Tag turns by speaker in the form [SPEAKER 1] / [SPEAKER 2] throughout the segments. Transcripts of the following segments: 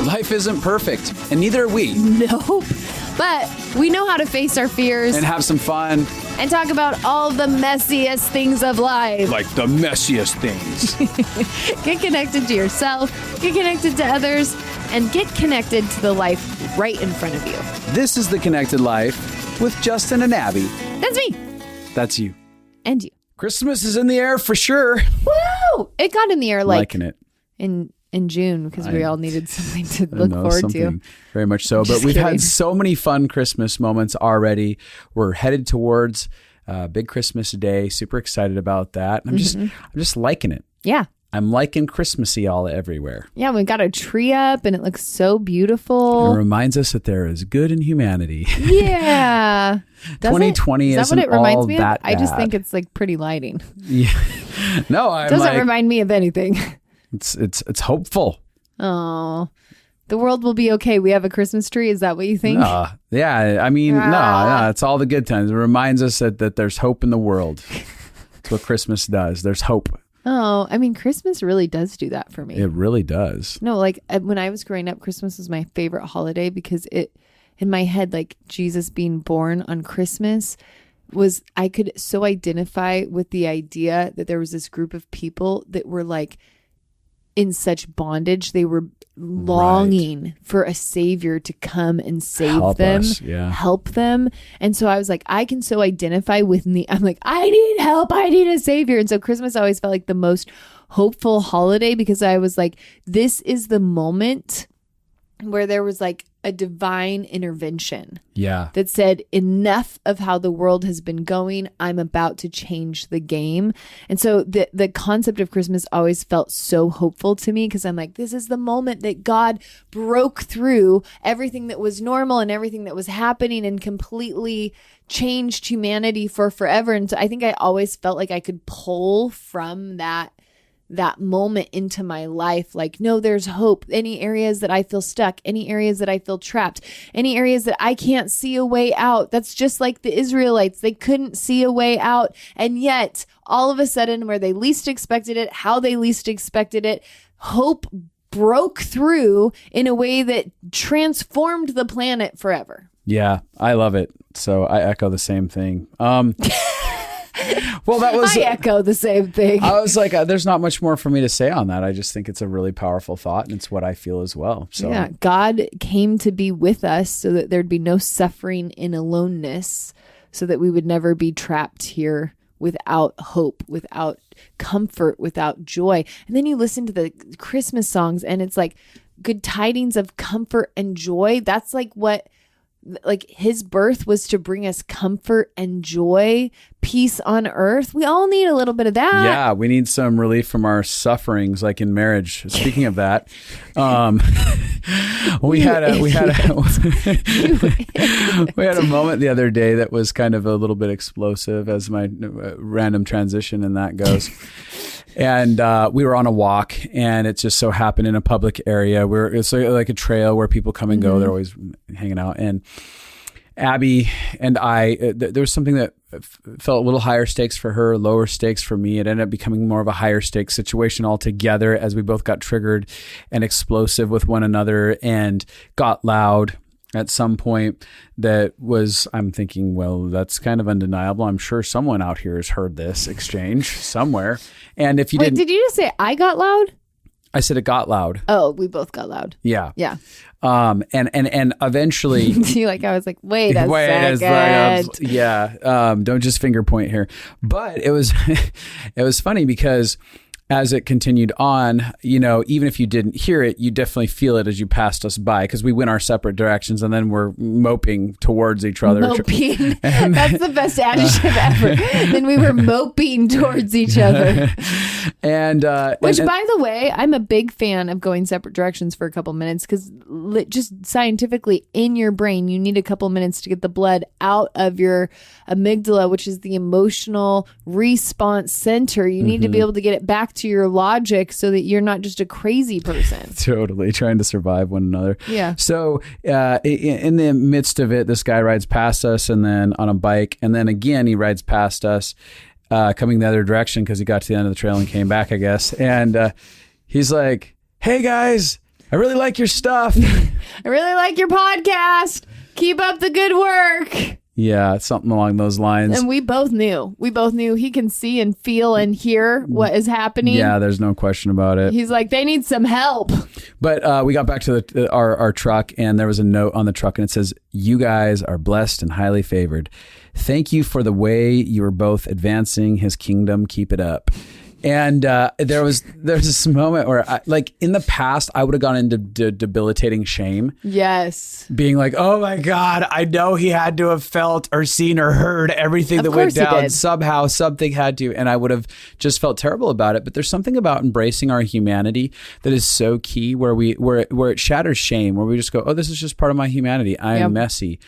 [SPEAKER 1] Life isn't perfect, and neither are we.
[SPEAKER 2] Nope. But we know how to face our fears
[SPEAKER 1] And have some fun.
[SPEAKER 2] and talk about all the messiest things of life.
[SPEAKER 1] Like the messiest things.
[SPEAKER 2] Get connected to yourself, get connected to others, and get connected to the life right in front of you.
[SPEAKER 1] This is The Connected Life with Justin and Abby.
[SPEAKER 2] That's me.
[SPEAKER 1] That's you.
[SPEAKER 2] And you.
[SPEAKER 1] Christmas is in the air for sure.
[SPEAKER 2] Woo! It got in the air
[SPEAKER 1] Liking it.
[SPEAKER 2] in June because we all needed something to look forward to.
[SPEAKER 1] Very much so. But we've had so many fun Christmas moments already. We're headed towards Big Christmas Day. Super excited about that. And I'm just liking it.
[SPEAKER 2] Yeah.
[SPEAKER 1] I'm liking Christmassy all everywhere.
[SPEAKER 2] Yeah, we got a tree up and it looks so beautiful.
[SPEAKER 1] It reminds us that there is good in humanity.
[SPEAKER 2] Yeah.
[SPEAKER 1] 2020
[SPEAKER 2] Is that what it reminds me of?
[SPEAKER 1] Bad.
[SPEAKER 2] I just think it's like pretty lighting.
[SPEAKER 1] Yeah. No,
[SPEAKER 2] It doesn't remind me of anything.
[SPEAKER 1] It's hopeful.
[SPEAKER 2] Oh, the world will be okay. We have a Christmas tree. Is that what you think?
[SPEAKER 1] Yeah. I mean, no, it's all the good times. It reminds us that there's hope in the world. That's what Christmas does. There's hope.
[SPEAKER 2] Oh, I mean, Christmas really does do that for me.
[SPEAKER 1] It really does.
[SPEAKER 2] No, like when I was growing up, Christmas was my favorite holiday because in my head, like Jesus being born on Christmas I could so identify with the idea that there was this group of people that were like in such bondage. They were longing for a savior to come and save them, help them. And so I was like, I can so identify with me. I'm like, I need help. I need a savior. And so Christmas always felt like the most hopeful holiday because I was like, this is the moment where there was like a divine intervention.
[SPEAKER 1] Yeah.
[SPEAKER 2] That said, enough of how the world has been going. I'm about to change the game. And so the concept of Christmas always felt so hopeful to me because I'm like, this is the moment that God broke through everything that was normal and everything that was happening and completely changed humanity for forever. And so I think I always felt like I could pull from that moment into my life. Like, no, there's hope. Any areas that I feel stuck, any areas that I feel trapped, any areas that I can't see a way out. That's just like the Israelites. They couldn't see a way out. And yet all of a sudden, where they least expected it, how they least expected it, hope broke through in a way that transformed the planet forever.
[SPEAKER 1] Yeah, I love it. So I echo the same thing. Well,
[SPEAKER 2] I echo the same thing.
[SPEAKER 1] I was like, there's not much more for me to say on that. I just think it's a really powerful thought, and it's what I feel as well. So
[SPEAKER 2] yeah, God came to be with us so that there'd be no suffering in aloneness, so that we would never be trapped here without hope, without comfort, without joy. And then you listen to the Christmas songs, and it's like good tidings of comfort and joy. That's like what... like his birth was to bring us comfort and joy, peace on earth. We all need a little bit of that.
[SPEAKER 1] Yeah, we need some relief from our sufferings, like in marriage. Speaking of that, we had a moment the other day that was kind of a little bit explosive, as my random transition and that goes. And we were on a walk, and it just so happened in a public area where it's like a trail where people come and go. They're always hanging out. And Abby and I, there was something that felt a little higher stakes for her, lower stakes for me. It ended up becoming more of a higher stakes situation altogether as we both got triggered and explosive with one another and got loud at some point. I'm thinking, well, that's kind of undeniable. I'm sure someone out here has heard this exchange somewhere. And if you didn't...
[SPEAKER 2] did you just say I got loud?
[SPEAKER 1] I said it got loud.
[SPEAKER 2] Oh, we both got loud.
[SPEAKER 1] Yeah.
[SPEAKER 2] Yeah.
[SPEAKER 1] And eventually...
[SPEAKER 2] I was like, wait a second.
[SPEAKER 1] Yeah. Don't just finger point here. But it was funny because as it continued on, even if you didn't hear it, you definitely feel it as you passed us by, because we went our separate directions and then we're moping towards each other.
[SPEAKER 2] Moping. That's the best adjective ever. Then we were moping towards each other. Which, by the way, I'm a big fan of going separate directions for a couple minutes, because just scientifically in your brain, you need a couple minutes to get the blood out of your amygdala, which is the emotional response center. You need to be able to get it back to your logic so that you're not just a crazy person.
[SPEAKER 1] Totally trying to survive one another.
[SPEAKER 2] Yeah.
[SPEAKER 1] So in the midst of it, this guy rides past us, and then on a bike, and then again he rides past us coming the other direction because he got to the end of the trail and came back, I guess. And he's like, hey guys, I really like your stuff.
[SPEAKER 2] I really like your podcast. Keep up the good work.
[SPEAKER 1] Yeah, something along those lines.
[SPEAKER 2] And we both knew he can see and feel and hear what is happening.
[SPEAKER 1] Yeah, there's no question about it.
[SPEAKER 2] He's like, they need some help.
[SPEAKER 1] But we got back to our truck, and there was a note on the truck, and it says, "You guys are blessed and highly favored. Thank you for the way you are both advancing his kingdom. Keep it up." And there's this moment where, in the past, I would have gone into debilitating shame.
[SPEAKER 2] Yes.
[SPEAKER 1] Being like, oh my God, I know he had to have felt or seen or heard everything that went down. Somehow, something had to. And I would have just felt terrible about it. But there's something about embracing our humanity that is so key, where it shatters shame, where we just go, oh, this is just part of my humanity. I am messy.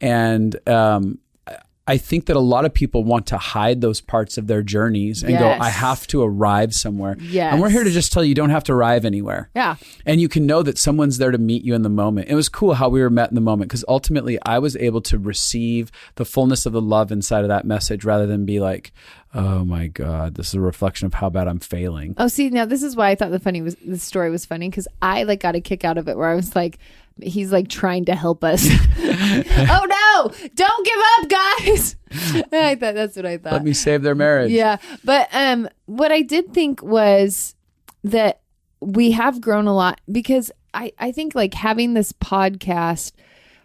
[SPEAKER 1] And I think that a lot of people want to hide those parts of their journeys and go, I have to arrive somewhere.
[SPEAKER 2] Yes.
[SPEAKER 1] And we're here to just tell you don't have to arrive anywhere.
[SPEAKER 2] Yeah.
[SPEAKER 1] And you can know that someone's there to meet you in the moment. It was cool how we were met in the moment, because ultimately I was able to receive the fullness of the love inside of that message, rather than be like, oh my God, this is a reflection of how bad I'm failing.
[SPEAKER 2] Oh, see, now this is why I thought the story was funny, because I got a kick out of it, where I was like, he's like trying to help us. Oh no, don't give up, guys. I thought that's what I thought.
[SPEAKER 1] Let me save their marriage.
[SPEAKER 2] Yeah. But what I did think was that we have grown a lot, because I think like having this podcast,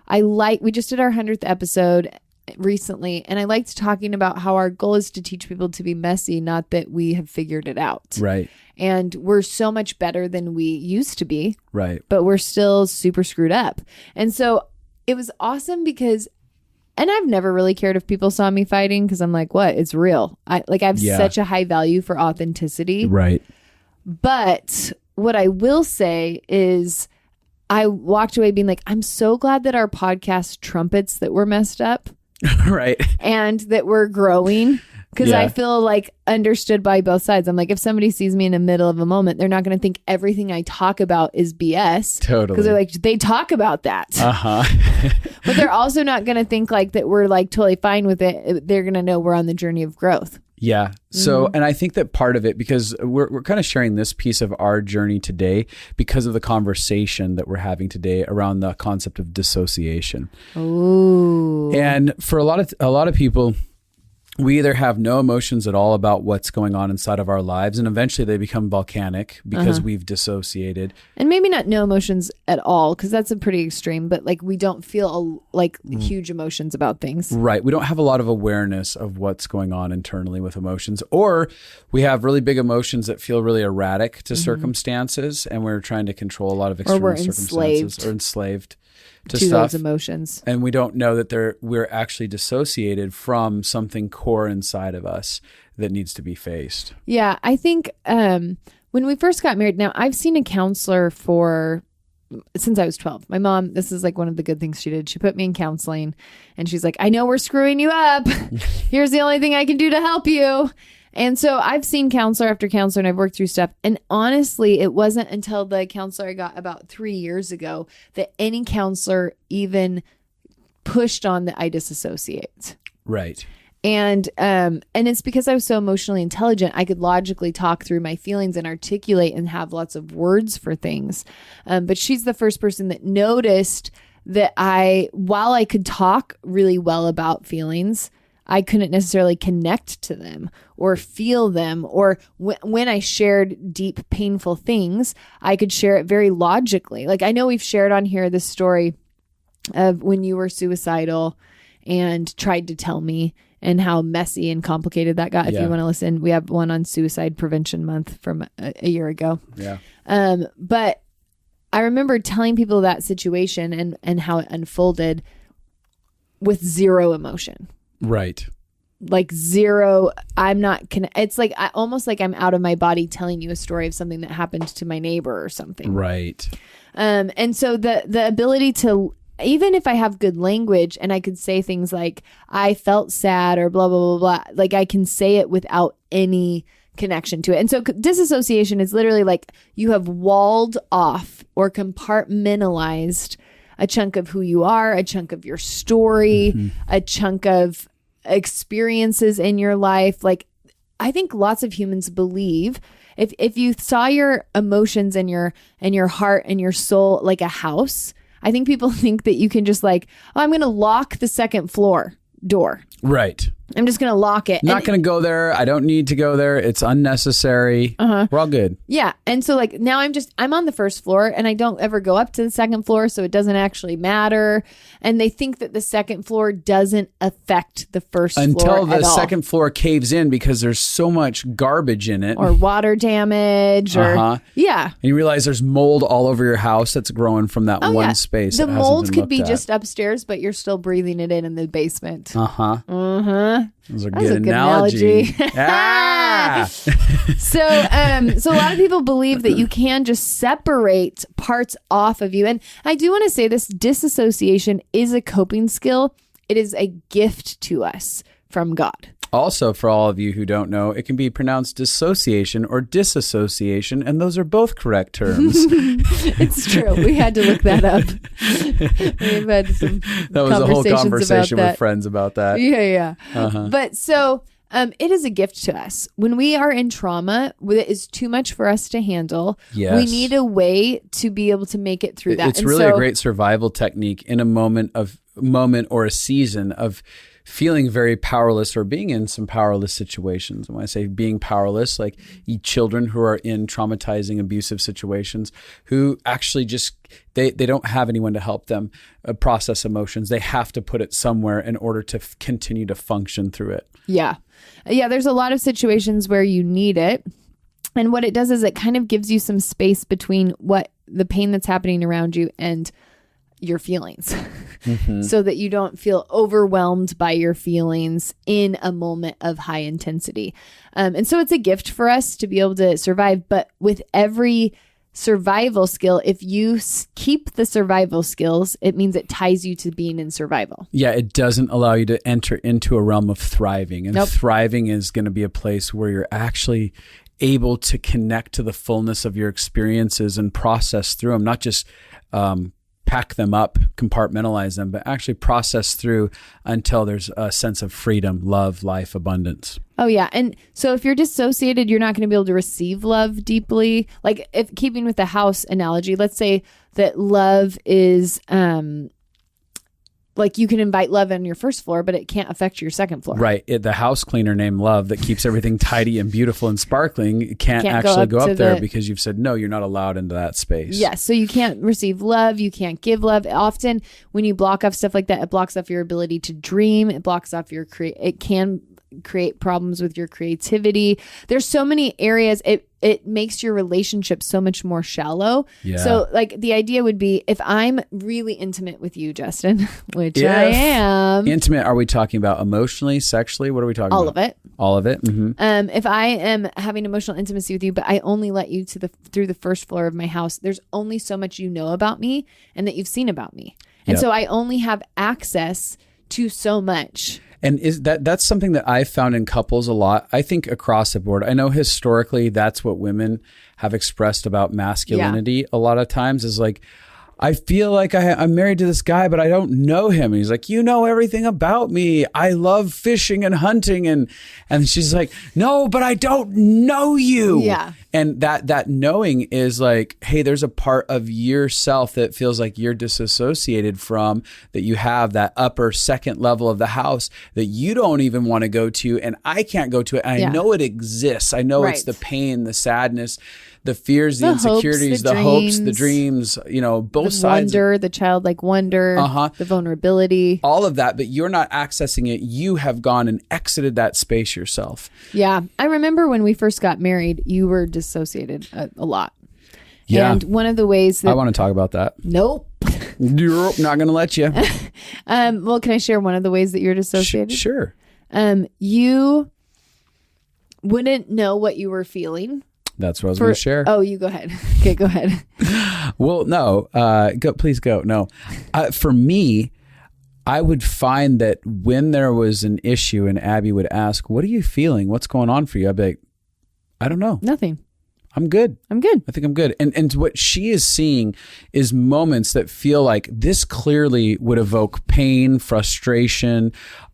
[SPEAKER 2] we just did our 100th episode recently, and I liked talking about how our goal is to teach people to be messy, not that we have figured it out.
[SPEAKER 1] Right.
[SPEAKER 2] And we're so much better than we used to be.
[SPEAKER 1] Right.
[SPEAKER 2] But we're still super screwed up. And so it was awesome because, and I've never really cared if people saw me fighting, because I'm like, what? It's real. I have such a high value for authenticity.
[SPEAKER 1] Right.
[SPEAKER 2] But what I will say is, I walked away being like, I'm so glad that our podcast trumpets that we're messed up.
[SPEAKER 1] Right.
[SPEAKER 2] And that we're growing. Because I feel like understood by both sides. I'm like, if somebody sees me in the middle of a moment, they're not going to think everything I talk about is BS.
[SPEAKER 1] Totally.
[SPEAKER 2] Because they're like, they talk about that.
[SPEAKER 1] Uh-huh.
[SPEAKER 2] But they're also not going to think like that we're like totally fine with it. They're going to know we're on the journey of growth.
[SPEAKER 1] Yeah. So, and I think that part of it, because we're kind of sharing this piece of our journey today because of the conversation that we're having today around the concept of dissociation.
[SPEAKER 2] Ooh.
[SPEAKER 1] And for a lot of people, we either have no emotions at all about what's going on inside of our lives, and eventually they become volcanic because we've dissociated.
[SPEAKER 2] And maybe not no emotions at all, because that's a pretty extreme, but like we don't feel like huge emotions about things.
[SPEAKER 1] Right. We don't have a lot of awareness of what's going on internally with emotions, or we have really big emotions that feel really erratic to circumstances, and we're trying to control a lot of external circumstances, or enslaved to stuff,
[SPEAKER 2] those emotions.
[SPEAKER 1] And we don't know that we're actually dissociated from something core inside of us that needs to be faced.
[SPEAKER 2] Yeah, I think when we first got married, now I've seen a counselor since I was 12. My mom, this is like one of the good things she did. She put me in counseling, and she's like, I know we're screwing you up. Here's the only thing I can do to help you. And so I've seen counselor after counselor, and I've worked through stuff. And honestly, it wasn't until the counselor I got about 3 years ago that any counselor even pushed on that I disassociate.
[SPEAKER 1] Right.
[SPEAKER 2] And it's because I was so emotionally intelligent. I could logically talk through my feelings and articulate and have lots of words for things. But she's the first person that noticed that while I could talk really well about feelings, I couldn't necessarily connect to them or feel them. Or when I shared deep, painful things, I could share it very logically. Like I know we've shared on here this story of when you were suicidal and tried to tell me, and how messy and complicated that got. If you want to listen, we have one on Suicide Prevention Month from a year ago.
[SPEAKER 1] Yeah.
[SPEAKER 2] But I remember telling people that situation and how it unfolded with zero emotion.
[SPEAKER 1] Right.
[SPEAKER 2] Like zero. I'm not. It's like almost like I'm out of my body telling you a story of something that happened to my neighbor or something.
[SPEAKER 1] Right.
[SPEAKER 2] And so the ability to, even if I have good language and I could say things like, I felt sad or blah, blah, blah, blah, like I can say it without any connection to it. And so disassociation is literally like you have walled off or compartmentalized a chunk of who you are, a chunk of your story, a chunk of experiences in your life. Like I think lots of humans believe, if you saw your emotions and your heart and your soul like a house, I think people think that you can just like, oh, I'm going to lock the second floor door.
[SPEAKER 1] Right.
[SPEAKER 2] I'm just going to lock it.
[SPEAKER 1] Not going to go there. I don't need to go there. It's unnecessary. We're all good.
[SPEAKER 2] Yeah. And so like now I'm on the first floor and I don't ever go up to the second floor. So it doesn't actually matter. And they think that the second floor doesn't affect the first floor
[SPEAKER 1] until the
[SPEAKER 2] at all.
[SPEAKER 1] second floor caves in because there's so much garbage in it.
[SPEAKER 2] Or water damage or yeah.
[SPEAKER 1] And you realize there's mold all over your house that's growing from that one space.
[SPEAKER 2] The mold could be just upstairs, but you're still breathing it in the basement.
[SPEAKER 1] Those are
[SPEAKER 2] That's
[SPEAKER 1] good
[SPEAKER 2] a good
[SPEAKER 1] analogy.
[SPEAKER 2] So a lot of people believe that you can just separate parts off of you. And I do want to say this: disassociation is a coping skill. It is a gift to us from God.
[SPEAKER 1] Also, for all of you who don't know, it can be pronounced dissociation or disassociation, and those are both correct terms.
[SPEAKER 2] It's true. We had to look that up. We've had some
[SPEAKER 1] that was a whole conversation with friends about that.
[SPEAKER 2] Yeah. But so it is a gift to us. When we are in trauma, it is too much for us to handle.
[SPEAKER 1] Yes.
[SPEAKER 2] We need a way to be able to make it through that.
[SPEAKER 1] It's really a great survival technique in a moment or a season of feeling very powerless or being in some powerless situations. And when I say being powerless, like children who are in traumatizing, abusive situations who actually just, they don't have anyone to help them process emotions. They have to put it somewhere in order to continue to function through it.
[SPEAKER 2] Yeah. There's a lot of situations where you need it. And what it does is it kind of gives you some space between what the pain that's happening around you and your feelings so that you don't feel overwhelmed by your feelings in a moment of high intensity. And so it's a gift for us to be able to survive. But with every survival skill, if you keep the survival skills, it means it ties you to being in survival.
[SPEAKER 1] Yeah, it doesn't allow you to enter into a realm of thriving. And thriving is going to be a place where you're actually able to connect to the fullness of your experiences and process through them, not just pack them up, compartmentalize them, but actually process through until there's a sense of freedom, love, life, abundance.
[SPEAKER 2] Oh, yeah. And so if you're dissociated, you're not going to be able to receive love deeply. Like if keeping with the house analogy, let's say that love is like you can invite love on your first floor, but it can't affect your second floor.
[SPEAKER 1] Right. The house cleaner named Love that keeps everything tidy and beautiful and sparkling can't actually go up there because you've said, no, you're not allowed into that space.
[SPEAKER 2] Yes. So you can't receive love. You can't give love. Often when you block off stuff like that, it blocks off your ability to dream. It blocks off it can create problems with your creativity. There's so many areas. It makes your relationship so much more shallow. Yeah. So like the idea would be if I'm really intimate with you, Justin, which I am.
[SPEAKER 1] Intimate, are we talking about emotionally, sexually? What are we talking about?
[SPEAKER 2] All of it.
[SPEAKER 1] All of it. Mm-hmm.
[SPEAKER 2] If I am having emotional intimacy with you, but I only let you through the first floor of my house, there's only so much you know about me and that you've seen about me. And so I only have access to so much.
[SPEAKER 1] And that's something that I've found in couples a lot. I think across the board. I know historically that's what women have expressed about masculinity a lot of times is like, I feel like I'm married to this guy, but I don't know him. And he's like, you know everything about me. I love fishing and hunting. And she's like, no, but I don't know you.
[SPEAKER 2] Yeah.
[SPEAKER 1] And that knowing is like, hey, there's a part of yourself that feels like you're disassociated from, that you have that upper second level of the house that you don't even want to go to. And I can't go to it. And I know it exists. I know it's the pain, the sadness, the fears, the insecurities, the hopes, the dreams, both sides.
[SPEAKER 2] The childlike wonder, the vulnerability.
[SPEAKER 1] All of that, but you're not accessing it. You have gone and exited that space yourself.
[SPEAKER 2] Yeah. I remember when we first got married, you were dissociated a lot.
[SPEAKER 1] Yeah.
[SPEAKER 2] And one of the ways that...
[SPEAKER 1] I want to talk about that.
[SPEAKER 2] Nope.
[SPEAKER 1] Nope, not going to let you.
[SPEAKER 2] Well, can I share one of the ways that you're dissociated?
[SPEAKER 1] Sure.
[SPEAKER 2] You wouldn't know what you were feeling.
[SPEAKER 1] That's what I was going to share.
[SPEAKER 2] Oh, you go ahead. Okay, go ahead.
[SPEAKER 1] Well, no, please go. No, for me, I would find that when there was an issue and Abby would ask, what are you feeling? What's going on for you? I'd be like, I don't know.
[SPEAKER 2] Nothing.
[SPEAKER 1] I'm good.
[SPEAKER 2] I'm good.
[SPEAKER 1] I think I'm good. And what she is seeing is moments that feel like this clearly would evoke pain, frustration.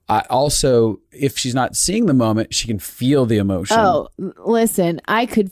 [SPEAKER 1] Also, if she's not seeing the moment, she can feel the emotion.
[SPEAKER 2] Oh, listen,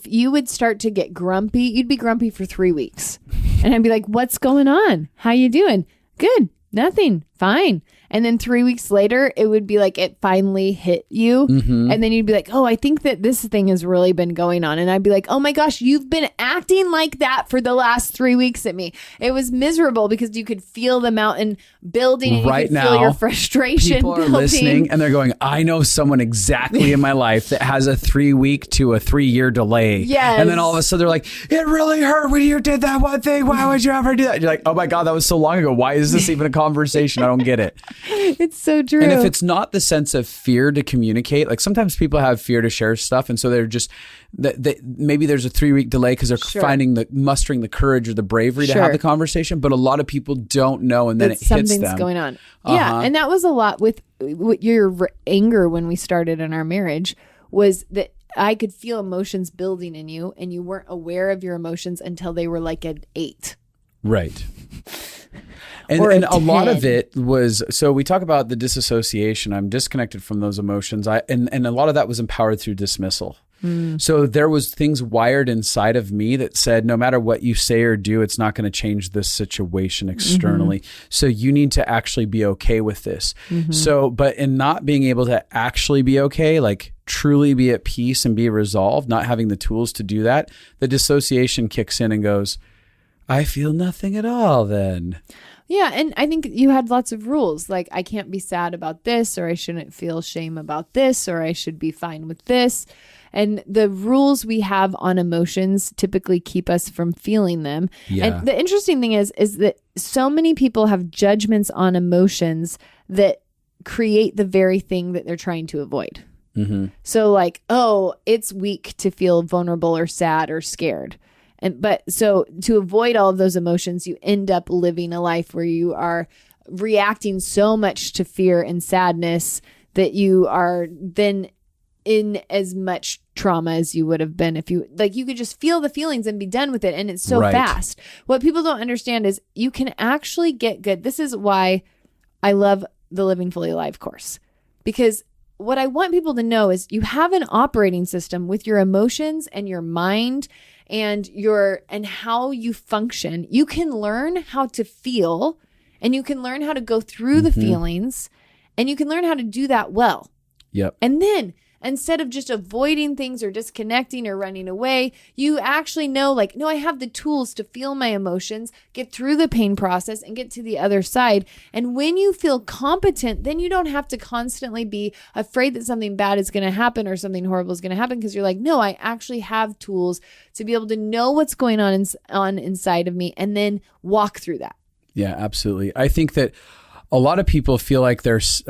[SPEAKER 2] you would start to get grumpy. You'd be grumpy for 3 weeks. And I'd be like, what's going on? How you doing? Good. Nothing. Fine. And then 3 weeks later, it would be like it finally hit you. Mm-hmm. And then you'd be like, oh, I think that this thing has really been going on. And I'd be like, oh my gosh, you've been acting like that for the last 3 weeks at me. It was miserable because you could feel the mountain building and
[SPEAKER 1] right
[SPEAKER 2] you could
[SPEAKER 1] now,
[SPEAKER 2] feel your frustration
[SPEAKER 1] people are
[SPEAKER 2] building.
[SPEAKER 1] listening and they're going, I know someone exactly in my life that has a 3 week to a 3 year delay.
[SPEAKER 2] Yes.
[SPEAKER 1] And then all of a sudden they're like, it really hurt when you did that one thing. Why would you ever do that? You're like, oh my God, that was so long ago. Why is this even a conversation? I don't get it.
[SPEAKER 2] It's so true.
[SPEAKER 1] And if it's not the sense of fear to communicate, like sometimes people have fear to share stuff. And so they're just, maybe there's a 3 week delay because they're mustering the courage or the bravery to have the conversation. But a lot of people don't know. And then it hits them.
[SPEAKER 2] Something's going on. Yeah. And that was a lot with your anger when we started in our marriage, was that I could feel emotions building in you and you weren't aware of your emotions until they were like an 8.
[SPEAKER 1] Right. And a lot of it was, so we talk about the disassociation. I'm disconnected from those emotions. And a lot of that was empowered through dismissal. So there was things wired inside of me that said, no matter what you say or do, it's not going to change this situation externally. So you need to actually be okay with this. So, but in not being able to actually be okay, like truly be at peace and be resolved, not having the tools to do that, the dissociation kicks in and goes, I feel nothing at all then.
[SPEAKER 2] Yeah, and I think you had lots of rules, like I can't be sad about this, or I shouldn't feel shame about this, or I should be fine with this. And the rules we have on emotions typically keep us from feeling them. Yeah. And the interesting thing is that so many people have judgments on emotions that create the very thing that they're trying to avoid. So like, oh, it's weak to feel vulnerable or sad or scared. But so to avoid all of those emotions, you end up living a life where you are reacting so much to fear and sadness that you are then in as much trauma as you would have been if you could just feel the feelings and be done with it. And it's so fast. What people don't understand is you can actually get good. This is why I love the Living Fully Alive course, because what I want people to know is you have an operating system with your emotions and your mind and how you function. You can learn how to feel, and you can learn how to go through the feelings, and you can learn how to do that well.
[SPEAKER 1] Yep.
[SPEAKER 2] And then instead of just avoiding things or disconnecting or running away, you actually know, like, no, I have the tools to feel my emotions, get through the pain process, and get to the other side. And when you feel competent, then you don't have to constantly be afraid that something bad is going to happen or something horrible is going to happen, because you're like, no, I actually have tools to be able to know what's going on inside of me and then walk through that.
[SPEAKER 1] Yeah, absolutely. I think that a lot of people feel like there's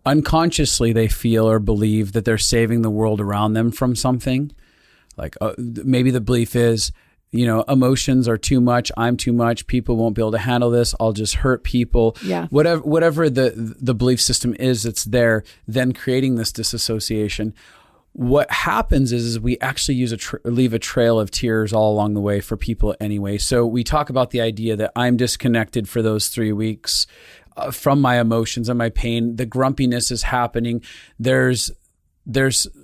[SPEAKER 1] unconsciously they feel or believe that they're saving the world around them from something. Like maybe the belief is, emotions are too much. I'm too much. People won't be able to handle this. I'll just hurt people. Yeah. Whatever the belief system is that's there, then creating this disassociation. What happens is we actually leave a trail of tears all along the way for people anyway. So we talk about the idea that I'm disconnected for those 3 weeks from my emotions and my pain. The grumpiness is happening. There's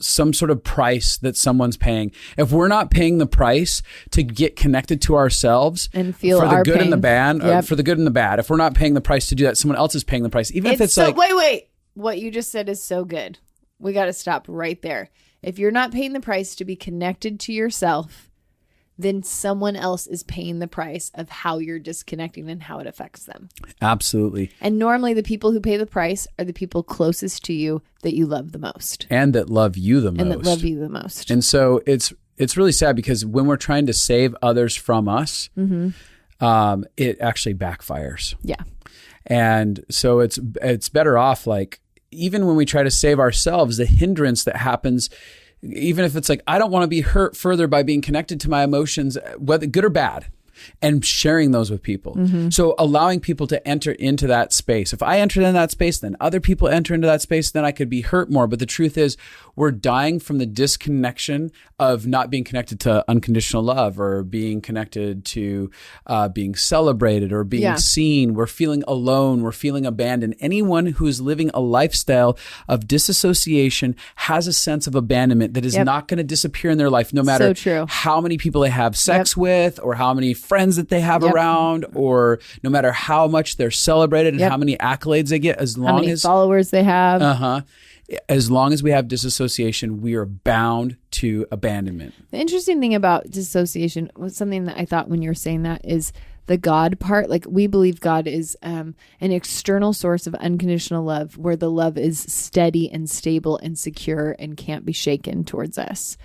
[SPEAKER 1] some sort of price that someone's paying. If we're not paying the price to get connected to ourselves
[SPEAKER 2] and feel
[SPEAKER 1] for the
[SPEAKER 2] our
[SPEAKER 1] good
[SPEAKER 2] pain.
[SPEAKER 1] And the bad, for the good and the bad, if we're not paying the price to do that, someone else is paying the price. Even if it's like,
[SPEAKER 2] wait, what you just said is so good. We got to stop right there. If you're not paying the price to be connected to yourself, then someone else is paying the price of how you're disconnecting and how it affects them.
[SPEAKER 1] Absolutely.
[SPEAKER 2] And normally the people who pay the price are the people closest to you that you love the most.
[SPEAKER 1] And that love you the most. And so it's really sad, because when we're trying to save others from us, it actually backfires.
[SPEAKER 2] Yeah.
[SPEAKER 1] And so it's better off, like, even when we try to save ourselves, the hindrance that happens, even if it's like, I don't want to be hurt further by being connected to my emotions, whether good or bad. and sharing those with people. So allowing people to enter into that space. If I entered in that space, then other people enter into that space, then I could be hurt more. But the truth is, we're dying from the disconnection of not being connected to unconditional love, or being connected to being celebrated, or being seen. We're feeling alone. We're feeling abandoned. Anyone who's living a lifestyle of disassociation has a sense of abandonment that is not going to disappear in their life, no matter how many people they have sex with, or how many friends that they have around, or no matter how much they're celebrated and how many accolades they get, as long
[SPEAKER 2] how many
[SPEAKER 1] as
[SPEAKER 2] followers they have.
[SPEAKER 1] As long as we have disassociation, we are bound to abandonment.
[SPEAKER 2] The interesting thing about dissociation was something that I thought when you were saying that is the God part. Like, we believe God is an external source of unconditional love, where the love is steady and stable and secure and can't be shaken towards us.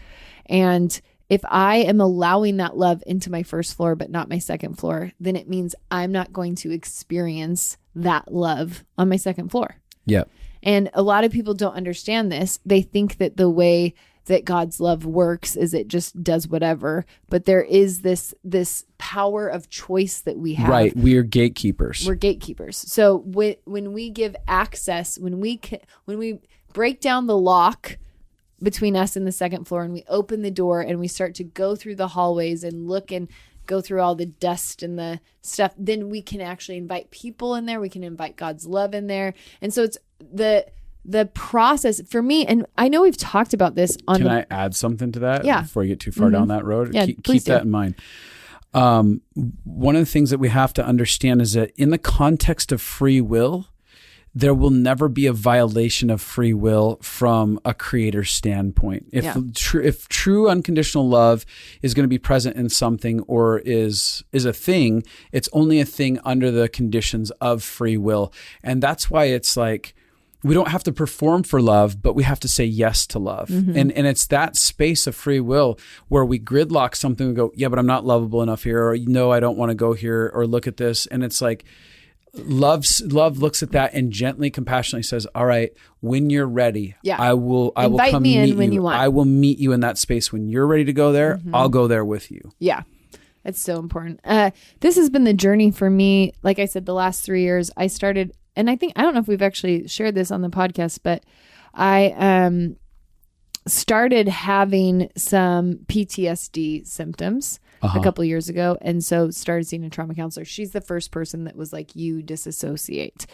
[SPEAKER 2] And if I am allowing that love into my first floor, but not my second floor, then it means I'm not going to experience that love on my second floor.
[SPEAKER 1] Yeah.
[SPEAKER 2] And a lot of people don't understand this. They think that the way that God's love works is it just does whatever. But there is this power of choice that we have.
[SPEAKER 1] Right. We are gatekeepers.
[SPEAKER 2] We're gatekeepers. So when we give access, when we break down the lock between us and the second floor, and we open the door and we start to go through the hallways and look and go through all the dust and the stuff, then we can actually invite people in there. We can invite God's love in there. And so it's the process for me, and I know we've talked about this on
[SPEAKER 1] Can I add something to that before you get too far down that road?
[SPEAKER 2] Yeah,
[SPEAKER 1] keep that in mind. One of the things that we have to understand is that in the context of free will, there will never be a violation of free will from a creator standpoint. If true unconditional love is going to be present in something, or is a thing, it's only a thing under the conditions of free will. And that's why it's like, we don't have to perform for love, but we have to say yes to love. And it's that space of free will where we gridlock something and go, yeah, but I'm not lovable enough here, or no, I don't want to go here, or look at this. And it's like, love looks at that and gently, compassionately says, all right, when you're ready, I will
[SPEAKER 2] invite
[SPEAKER 1] come
[SPEAKER 2] me in
[SPEAKER 1] meet
[SPEAKER 2] when
[SPEAKER 1] you.
[SPEAKER 2] you want.
[SPEAKER 1] I will meet you in that space. When you're ready to go there, I'll go there with you.
[SPEAKER 2] Yeah. It's so important. This has been the journey for me. Like I said, the last 3 years I started, and I don't know if we've actually shared this on the podcast, but I started having some PTSD symptoms a couple of years ago. And so started seeing a trauma counselor. She's the first person that was like, you disassociate.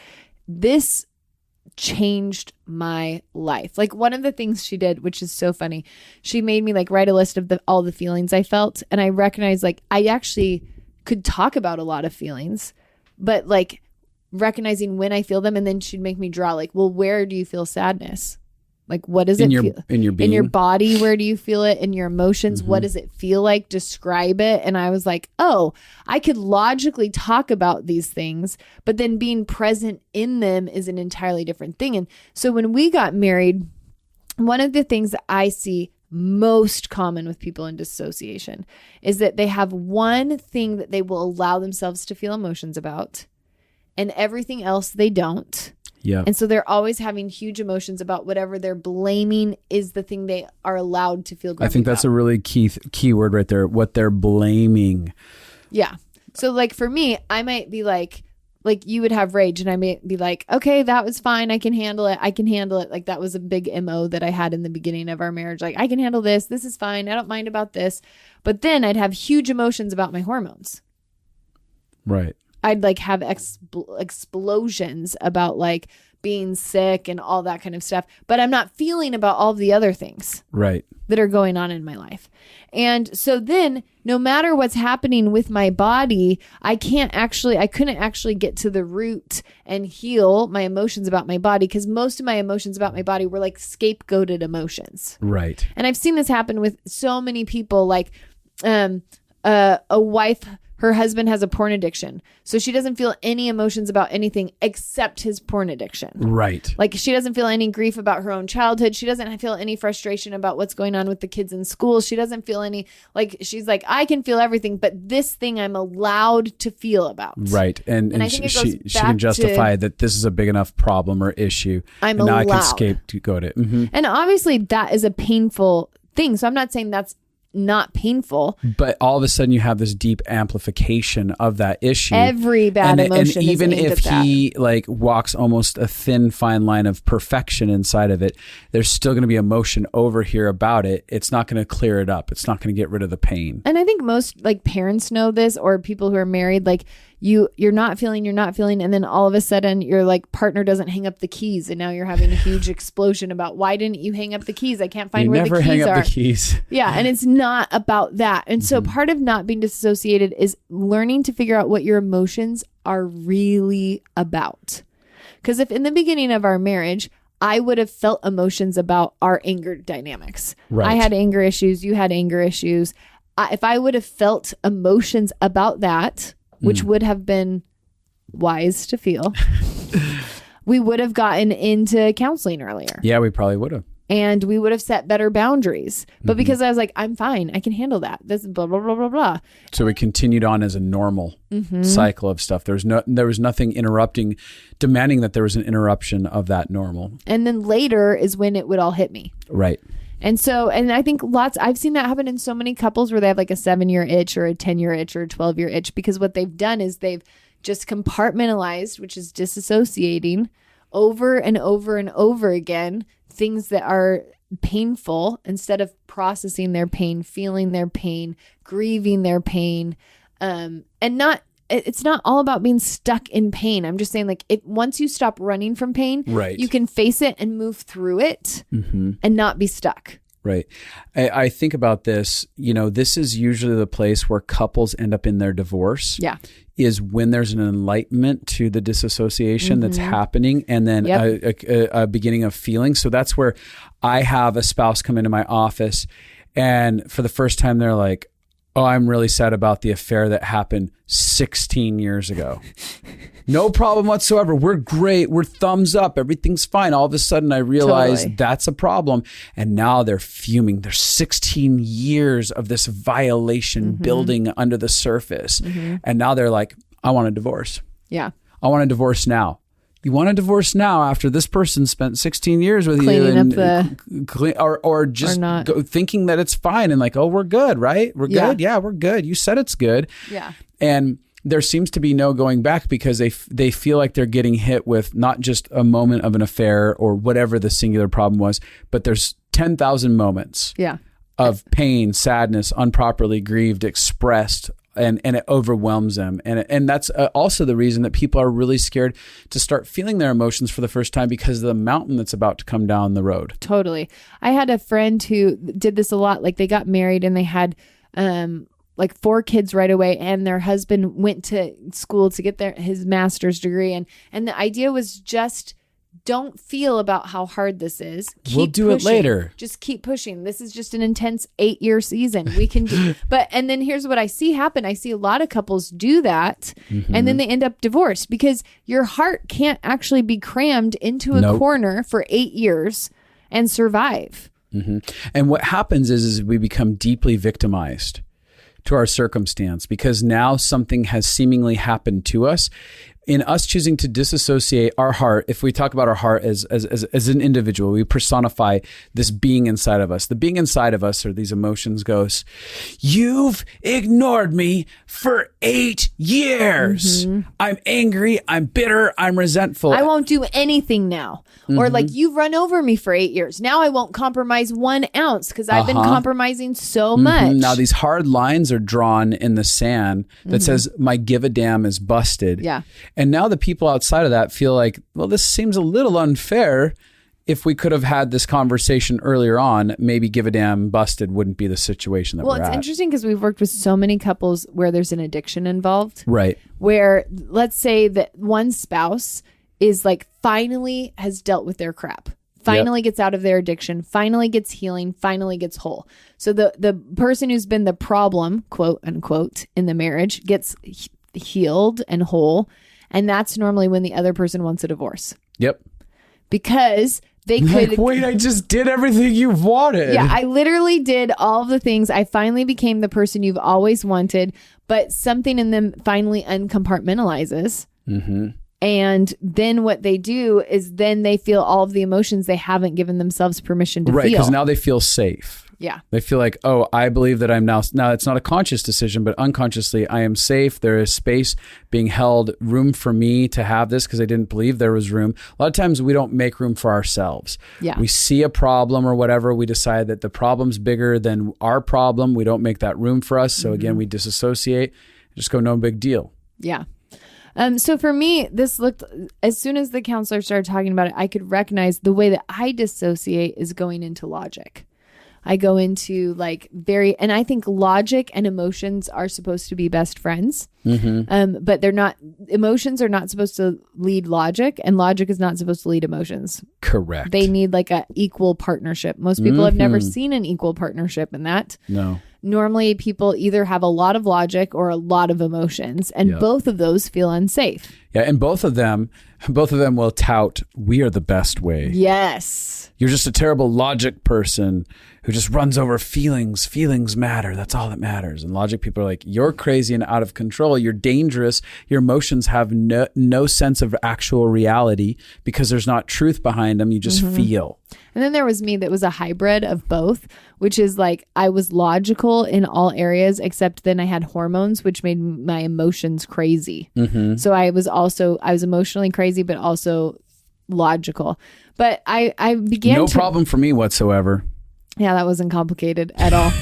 [SPEAKER 2] This changed my life. Like, one of the things she did, which is so funny, she made me like write a list of all the feelings I felt. And I recognized like I actually could talk about a lot of feelings, but like recognizing when I feel them. And then she'd make me draw like, well, where do you feel sadness? Like, what does it feel?
[SPEAKER 1] In your being?
[SPEAKER 2] In your body, where do you feel it? In your emotions, what does it feel like? Describe it. And I was like, oh, I could logically talk about these things, but then being present in them is an entirely different thing. And so when we got married, one of the things that I see most common with people in dissociation is that they have one thing that they will allow themselves to feel emotions about, and everything else they don't.
[SPEAKER 1] Yeah.
[SPEAKER 2] And so they're always having huge emotions about whatever they're blaming is the thing they are allowed to feel grumpy
[SPEAKER 1] I think that's
[SPEAKER 2] about.
[SPEAKER 1] a really key word right there, what they're blaming.
[SPEAKER 2] Yeah. So like for me, I might be like you would have rage, and I may be like, okay, that was fine. I can handle it. Like that was a big MO that I had in the beginning of our marriage. Like, I can handle this. This is fine. I don't mind about this. But then I'd have huge emotions about my hormones.
[SPEAKER 1] Right.
[SPEAKER 2] I'd like have explosions about like being sick and all that kind of stuff, but I'm not feeling about all the other things that are going on in my life. And so then no matter what's happening with my body, I couldn't actually get to the root and heal my emotions about my body, because most of my emotions about my body were like scapegoated emotions.
[SPEAKER 1] Right.
[SPEAKER 2] And I've seen this happen with so many people, like a wife, her husband has a porn addiction. So she doesn't feel any emotions about anything except his porn addiction.
[SPEAKER 1] Right.
[SPEAKER 2] Like, she doesn't feel any grief about her own childhood. She doesn't feel any frustration about what's going on with the kids in school. She doesn't feel any, like, she's like, I can feel everything, but this thing I'm allowed to feel about.
[SPEAKER 1] Right. And
[SPEAKER 2] I think it goes
[SPEAKER 1] she can justify that this is a big enough problem or issue.
[SPEAKER 2] I'm
[SPEAKER 1] allowed.
[SPEAKER 2] Now I can
[SPEAKER 1] scapegoat it. Mm-hmm.
[SPEAKER 2] And obviously that is a painful thing. So I'm not saying that's not painful.
[SPEAKER 1] But all of a sudden you have this deep amplification of that issue.
[SPEAKER 2] Every bad emotion
[SPEAKER 1] and even
[SPEAKER 2] is aimed
[SPEAKER 1] if
[SPEAKER 2] at
[SPEAKER 1] he like walks almost a thin fine line of perfection inside of it, there's still going to be emotion over here about it. It's not going to clear it up. It's not going to get rid of the pain.
[SPEAKER 2] And I think most like parents know this, or people who are married, like you're not feeling, and then all of a sudden your like partner doesn't hang up the keys, and now you're having a huge explosion about why didn't you hang up the keys? I can't find where the keys are.
[SPEAKER 1] You never hang up the keys.
[SPEAKER 2] Yeah, and it's not about that. And so part of not being disassociated is learning to figure out what your emotions are really about. Because if in the beginning of our marriage, I would have felt emotions about our anger dynamics.
[SPEAKER 1] Right.
[SPEAKER 2] I had anger issues. You had anger issues. If I would have felt emotions about that, which would have been wise to feel, we would have gotten into counseling earlier.
[SPEAKER 1] Yeah, we probably would have.
[SPEAKER 2] And we would have set better boundaries. But because I was like, I'm fine, I can handle that. This blah, blah, blah, blah, blah.
[SPEAKER 1] So we continued on as a normal cycle of stuff. There was nothing demanding that there was an interruption of that normal.
[SPEAKER 2] And then later is when it would all hit me.
[SPEAKER 1] Right.
[SPEAKER 2] And so, and I think I've seen that happen in so many couples where they have like a 7-year itch or a 10-year itch or a 12-year itch, because what they've done is they've just compartmentalized, which is disassociating over and over and over again, things that are painful instead of processing their pain, feeling their pain, grieving their pain. It's not all about being stuck in pain. I'm just saying, like, once you stop running from pain,
[SPEAKER 1] right,
[SPEAKER 2] you can face it and move through it and not be stuck.
[SPEAKER 1] Right. I think about this, this is usually the place where couples end up in their divorce. Yeah. Is when there's an enlightenment to the disassociation that's happening, and then a beginning of feeling. So that's where I have a spouse come into my office, and for the first time they're like, oh, I'm really sad about the affair that happened 16 years ago. No problem whatsoever. We're great. We're thumbs up. Everything's fine. All of a sudden I realize that's a problem. And now they're fuming. There's 16 years of this violation building under the surface. And now they're like, I want a divorce. Yeah. I want a divorce now. You want a divorce now after this person spent 16 years with you and or just thinking that it's fine and like, oh, we're good, right? We're good. Yeah, we're good. You said it's good. Yeah. And there seems to be no going back because they feel like they're getting hit with not just a moment of an affair or whatever the singular problem was, but there's 10,000 moments of pain, sadness, improperly grieved, expressed, and it overwhelms them. And that's also the reason that people are really scared to start feeling their emotions for the first time, because of the mountain that's about to come down the road. Totally.
[SPEAKER 2] I had a friend who did this a lot. Like, they got married and they had like 4 kids right away, and their husband went to school to get his master's degree. And the idea was just, don't feel about how hard this is.
[SPEAKER 1] We'll do it later.
[SPEAKER 2] Just keep pushing. This is just an intense 8-year season. We can do. And then here's what I see happen. I see a lot of couples do that, and then they end up divorced because your heart can't actually be crammed into a corner for 8 years and survive.
[SPEAKER 1] And what happens is we become deeply victimized to our circumstance, because now something has seemingly happened to us. In us choosing to disassociate our heart, if we talk about our heart as an individual, we personify this being inside of us. The being inside of us, or these emotions, goes, you've ignored me for 8 years. I'm angry. I'm bitter. I'm resentful.
[SPEAKER 2] I won't do anything now. Or like, you've run over me for 8 years. Now I won't compromise 1 ounce because I've been compromising so much.
[SPEAKER 1] Now these hard lines are drawn in the sand that says my give a damn is busted. Yeah. And now the people outside of that feel like, well, this seems a little unfair. If we could have had this conversation earlier on, maybe give a damn busted wouldn't be the situation that we're at.
[SPEAKER 2] Well, it's interesting because we've worked with so many couples where there's an addiction involved.
[SPEAKER 1] Right.
[SPEAKER 2] Where let's say that one spouse is like, finally has dealt with their crap. Finally gets out of their addiction, finally gets healing, finally gets whole. So the person who's been the problem, quote unquote, in the marriage gets healed and whole. And that's normally when the other person wants a divorce. Yep. Because they could...
[SPEAKER 1] Like, wait, I just did everything you've wanted.
[SPEAKER 2] Yeah, I literally did all of the things. I finally became the person you've always wanted, but something in them finally uncompartmentalizes. And then what they do is then they feel all of the emotions they haven't given themselves permission to feel.
[SPEAKER 1] Right, because now they feel safe.
[SPEAKER 2] Yeah.
[SPEAKER 1] They feel like, oh, I believe that I'm now it's not a conscious decision, but unconsciously I am safe. There is space being held, room for me to have this because I didn't believe there was room. A lot of times we don't make room for ourselves.
[SPEAKER 2] Yeah.
[SPEAKER 1] We see a problem or whatever. We decide that the problem's bigger than our problem. We don't make that room for us. So again, we disassociate, just go, no big deal.
[SPEAKER 2] Yeah. So for me, this looked, as soon as the counselor started talking about it, I could recognize the way that I dissociate is going into logic. I go into like and I think logic and emotions are supposed to be best friends. But they're not, emotions are not supposed to lead logic, and logic is not supposed to lead emotions.
[SPEAKER 1] Correct.
[SPEAKER 2] They need like a equal partnership. Most people have never seen an equal partnership in that.
[SPEAKER 1] No.
[SPEAKER 2] Normally people either have a lot of logic or a lot of emotions, and both of those feel unsafe.
[SPEAKER 1] Yeah. And both of them will tout, we are the best way.
[SPEAKER 2] Yes.
[SPEAKER 1] You're just a terrible logic person who just runs over feelings. Feelings matter. That's all that matters. And logic people are like, you're crazy and out of control. You're dangerous. Your emotions have no sense of actual reality because there's not truth behind them. You just feel.
[SPEAKER 2] And then there was me that was a hybrid of both, which is like I was logical in all areas, except then I had hormones, which made my emotions crazy. So I was emotionally crazy, but also logical. But I began
[SPEAKER 1] no problem for me whatsoever.
[SPEAKER 2] Yeah, that wasn't complicated at all.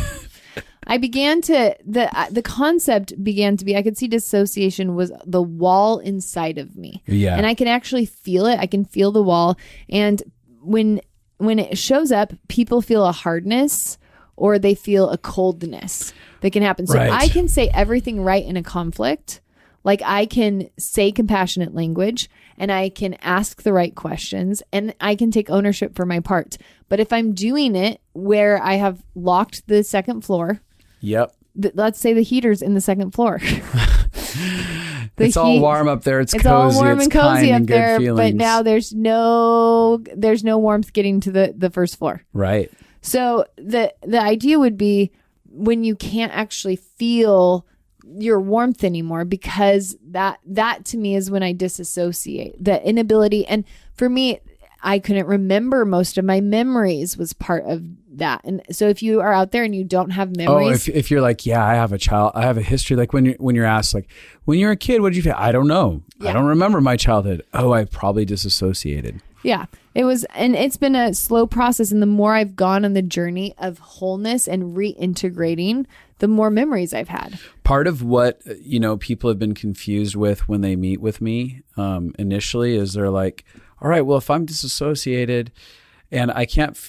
[SPEAKER 2] I began to, the concept began to be, I could see dissociation was the wall inside of me.
[SPEAKER 1] Yeah.
[SPEAKER 2] And I can actually feel it. I can feel the wall. And when it shows up, people feel a hardness or they feel a coldness that can happen. So I can say everything right in a conflict. Like I can say compassionate language and I can ask the right questions and I can take ownership for my part. But if I'm doing it where I have locked the second floor, let's say the heater's in the second floor.
[SPEAKER 1] It's all warm up there. It's cozy.
[SPEAKER 2] All warm and cozy up there.
[SPEAKER 1] Feelings.
[SPEAKER 2] But now there's no warmth getting to the first floor.
[SPEAKER 1] Right.
[SPEAKER 2] So the idea would be when you can't actually feel your warmth anymore, because that to me is when I disassociate. The inability, and for me, I couldn't remember most of my memories was part of that. And so if you are out there and you don't have memories,
[SPEAKER 1] if you're like, yeah, I have a history. Like when you're asked, like, when you're a kid, what did you feel? I don't know. Yeah. I don't remember my childhood. Oh, I probably disassociated.
[SPEAKER 2] Yeah, it was, and it's been a slow process. And the more I've gone on the journey of wholeness and reintegrating, the more memories I've had.
[SPEAKER 1] Part of what, people have been confused with when they meet with me initially is they're like, all right, well, if I'm disassociated and I can't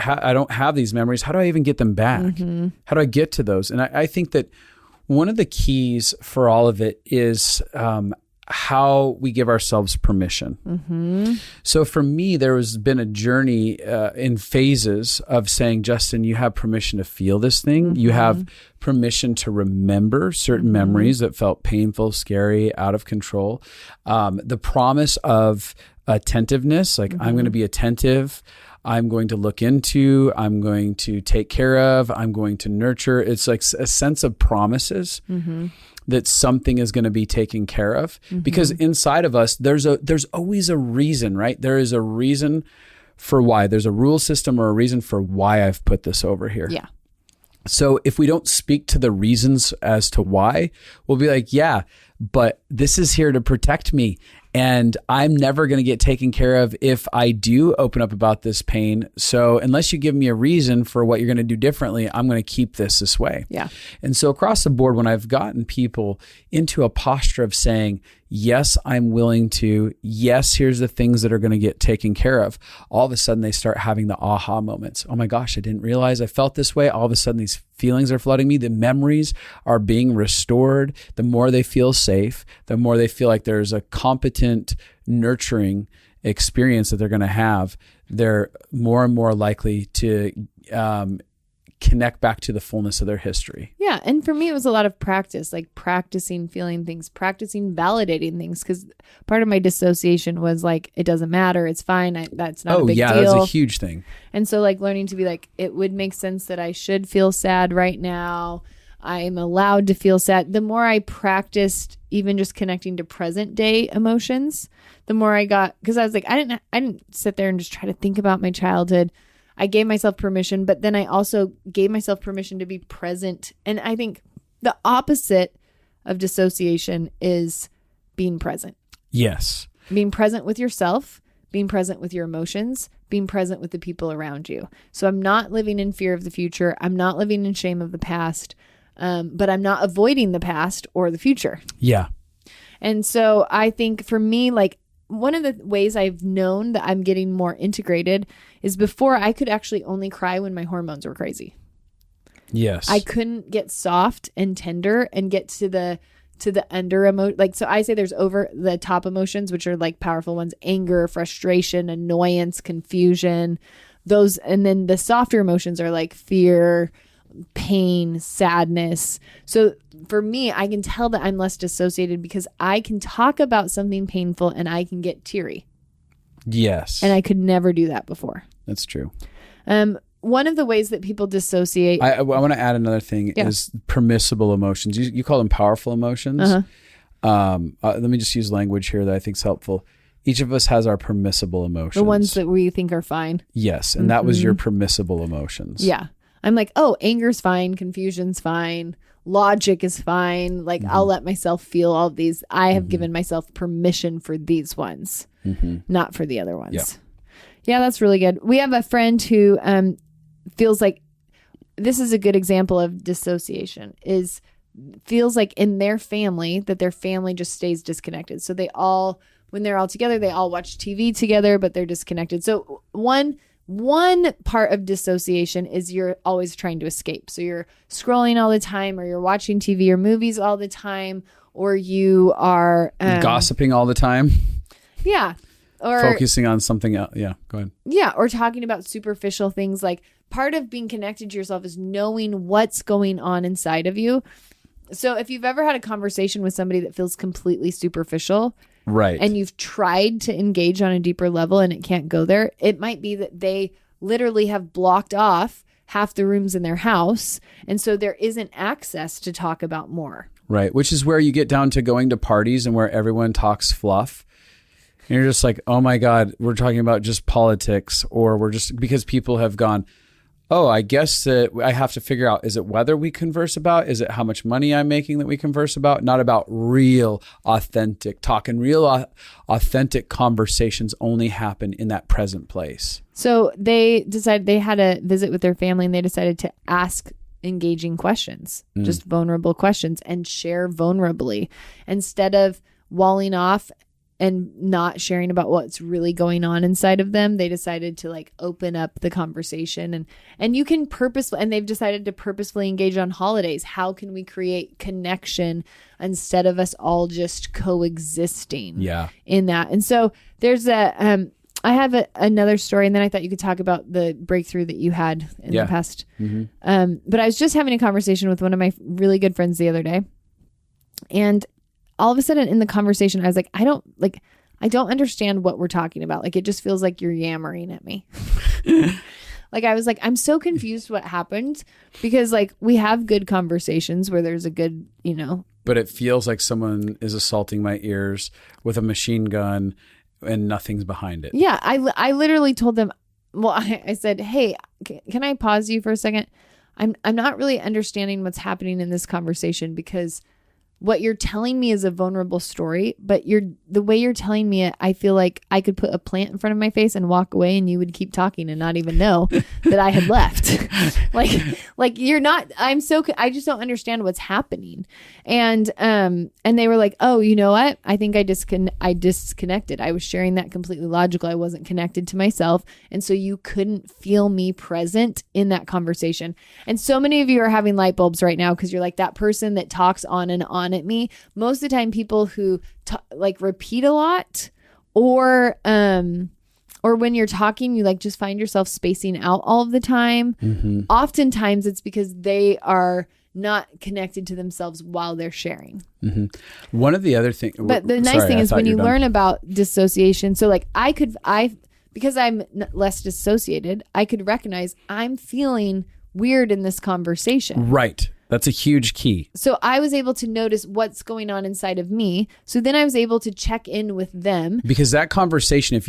[SPEAKER 1] I don't have these memories, how do I even get them back? How do I get to those? And I think that one of the keys for all of it is how we give ourselves permission. So for me, there has been a journey in phases of saying, Justin, you have permission to feel this thing. You have permission to remember certain memories that felt painful, scary, out of control. The promise of attentiveness, like I'm going to be attentive. I'm going to look into, I'm going to take care of, I'm going to nurture. It's like a sense of promises that something is going to be taken care of, because inside of us, there's always a reason, right? There is a reason for why. There's a rule system or a reason for why I've put this over here.
[SPEAKER 2] Yeah.
[SPEAKER 1] So if we don't speak to the reasons as to why, we'll be like, yeah, but this is here to protect me. And I'm never going to get taken care of if I do open up about this pain. So unless you give me a reason for what you're going to do differently, I'm going to keep this way.
[SPEAKER 2] Yeah.
[SPEAKER 1] And so across the board, when I've gotten people into a posture of saying, yes, I'm willing to, yes, here's the things that are going to get taken care of, all of a sudden they start having the aha moments. Oh my gosh, I didn't realize I felt this way. All of a sudden these feelings are flooding me. The memories are being restored. The more they feel safe, the more they feel like there's a competent, nurturing experience that they're going to have. They're more and more likely to connect back to the fullness of their history.
[SPEAKER 2] Yeah. And for me, it was a lot of practice, like practicing feeling things, practicing validating things. Because part of my dissociation was like, it doesn't matter. It's fine. That's not a big deal.
[SPEAKER 1] Oh, yeah. That's a huge thing.
[SPEAKER 2] And so like learning to be like, it would make sense that I should feel sad right now. I'm allowed to feel sad. The more I practiced even just connecting to present day emotions, the more I got, because I was like, I didn't sit there and just try to think about my childhood. I gave myself permission, but then I also gave myself permission to be present. And I think the opposite of dissociation is being present.
[SPEAKER 1] Yes.
[SPEAKER 2] Being present with yourself, being present with your emotions, being present with the people around you. So I'm not living in fear of the future. I'm not living in shame of the past, but I'm not avoiding the past or the future.
[SPEAKER 1] Yeah.
[SPEAKER 2] And so I think for me, like one of the ways I've known that I'm getting more integrated is before I could actually only cry when my hormones were crazy.
[SPEAKER 1] Yes.
[SPEAKER 2] I couldn't get soft and tender and get to the under emotion. Like, so I say there's over the top emotions, which are like powerful ones: anger, frustration, annoyance, confusion, those. And then the softer emotions are like fear, pain, sadness. So for me, I can tell that I'm less dissociated because I can talk about something painful and I can get teary.
[SPEAKER 1] Yes.
[SPEAKER 2] And I could never do that before.
[SPEAKER 1] That's true.
[SPEAKER 2] One of the ways that people dissociate.
[SPEAKER 1] I want to add another thing is permissible emotions. You call them powerful emotions. Let me just use language here that I think is helpful. Each of us has our permissible emotions.
[SPEAKER 2] The ones that we think are fine.
[SPEAKER 1] Yes. And that was your permissible emotions.
[SPEAKER 2] Yeah. I'm like, oh, anger's fine. Confusion's fine. Logic is fine. Like I'll let myself feel all of these. I have given myself permission for these ones, not for the other ones. Yeah, that's really good. We have a friend who feels like this is a good example of dissociation, is feels like in their family that their family just stays disconnected. So they all, when they're all together, they all watch TV together, but they're disconnected. So one part of dissociation is you're always trying to escape. So you're scrolling all the time, or you're watching TV or movies all the time, or you are
[SPEAKER 1] gossiping all the time.
[SPEAKER 2] Yeah. Or
[SPEAKER 1] focusing on something else. Yeah, go ahead.
[SPEAKER 2] Yeah, or talking about superficial things. Like part of being connected to yourself is knowing what's going on inside of you. So if you've ever had a conversation with somebody that feels completely superficial,
[SPEAKER 1] right,
[SPEAKER 2] and you've tried to engage on a deeper level and it can't go there, it might be that they literally have blocked off half the rooms in their house, and so there isn't access to talk about more.
[SPEAKER 1] Right, which is where you get down to going to parties and where everyone talks fluff. And you're just like, oh my God, we're talking about just politics, or we're just, because people have gone, oh, I guess that I have to figure out, is it weather we converse about? Is it how much money I'm making that we converse about? Not about real, authentic talk. And real, authentic conversations only happen in that present place.
[SPEAKER 2] So they decided, they had a visit with their family, and they decided to ask engaging questions, just vulnerable questions, and share vulnerably instead of walling off and not sharing about what's really going on inside of them. They decided to like open up the conversation, and you can and they've decided to purposefully engage on holidays. How can we create connection instead of us all just coexisting in that? And so there's I have another story, and then I thought you could talk about the breakthrough that you had in the past. But I was just having a conversation with one of my really good friends the other day, and all of a sudden in the conversation, I was like, I don't understand what we're talking about. Like, it just feels like you're yammering at me. Like, I was like, I'm so confused what happened, because like we have good conversations where there's a good, but
[SPEAKER 1] it feels like someone is assaulting my ears with a machine gun and nothing's behind it.
[SPEAKER 2] Yeah. I literally told them, well, I said, hey, can I pause you for a second? I'm not really understanding what's happening in this conversation, because what you're telling me is a vulnerable story, but the way you're telling me it, I feel like I could put a plant in front of my face and walk away, and you would keep talking and not even know that I had left. like you're not, I just don't understand what's happening. And they were like, oh, you know what? I think I disconnected. I was sharing that completely logical. I wasn't connected to myself. And so you couldn't feel me present in that conversation. And so many of you are having light bulbs right now, because you're like, that person that talks on and on at me. Most of the time, people who repeat a lot, or when you're talking, you like just find yourself spacing out all of the time. Oftentimes it's because they are not connected to themselves while they're sharing.
[SPEAKER 1] One of the other things,
[SPEAKER 2] but the nice thing is when you learn about dissociation, so like because I'm less dissociated, I could recognize I'm feeling weird in this conversation.
[SPEAKER 1] Right. That's a huge key.
[SPEAKER 2] So I was able to notice what's going on inside of me. So then I was able to check in with them.
[SPEAKER 1] Because that conversation, if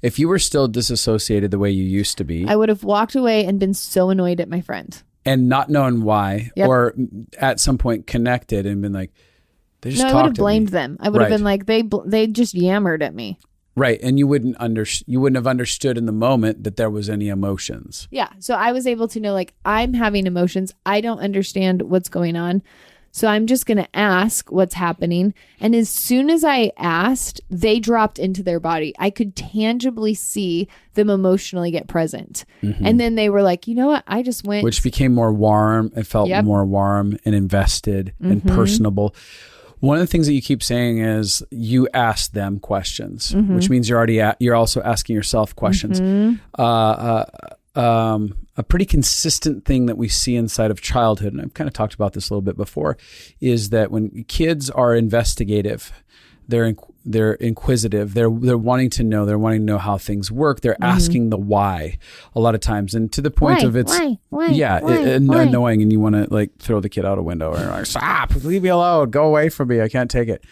[SPEAKER 1] if you were still disassociated the way you used to be,
[SPEAKER 2] I would have walked away and been so annoyed at my friend.
[SPEAKER 1] and not knowing why,
[SPEAKER 2] Yep.
[SPEAKER 1] or at some point connected and been like, they just
[SPEAKER 2] No, I
[SPEAKER 1] talked
[SPEAKER 2] would have
[SPEAKER 1] to me.
[SPEAKER 2] blamed them. I would have
[SPEAKER 1] Right.
[SPEAKER 2] been like, they just yammered at me.
[SPEAKER 1] Right. And you wouldn't have understood in the moment that there was any emotions.
[SPEAKER 2] Yeah. So I was able to know, like, I'm having emotions. I don't understand what's going on. So I'm just going to ask what's happening. And as soon as I asked, they dropped into their body. I could tangibly see them emotionally get present. And then they were like, you know what? I just went.
[SPEAKER 1] Which became more warm. It felt
[SPEAKER 2] Yep.
[SPEAKER 1] more warm and invested and personable. One of the things that you keep saying is you ask them questions, which means you're also asking yourself questions. A pretty consistent thing that we see inside of childhood, and I've kind of talked about this a little bit before, is that when kids are investigative, they're inquisitive, they're wanting to know how things work. They're asking the why a lot of times, and to the point of it's annoying, and you want to like throw the kid out a window or like, stop, leave me alone, go away from me, I can't take it.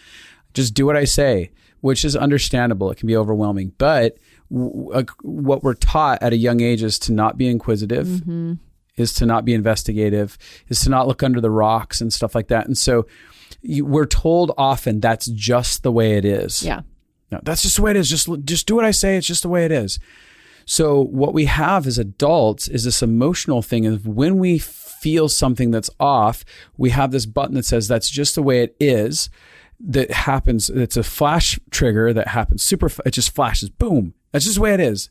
[SPEAKER 1] Just do what I say, which is understandable. It can be overwhelming, but what we're taught at a young age is to not be inquisitive, is to not be investigative, is to not look under the rocks and stuff like that. And so we're told often that's just the way it is.
[SPEAKER 2] Yeah.
[SPEAKER 1] No, that's just the way it is. Just do what I say. It's just the way it is. So what we have as adults is this emotional thing of when we feel something that's off, we have this button that says that's just the way it is. That happens. It's a flash trigger that happens it just flashes. Boom. That's just the way it is.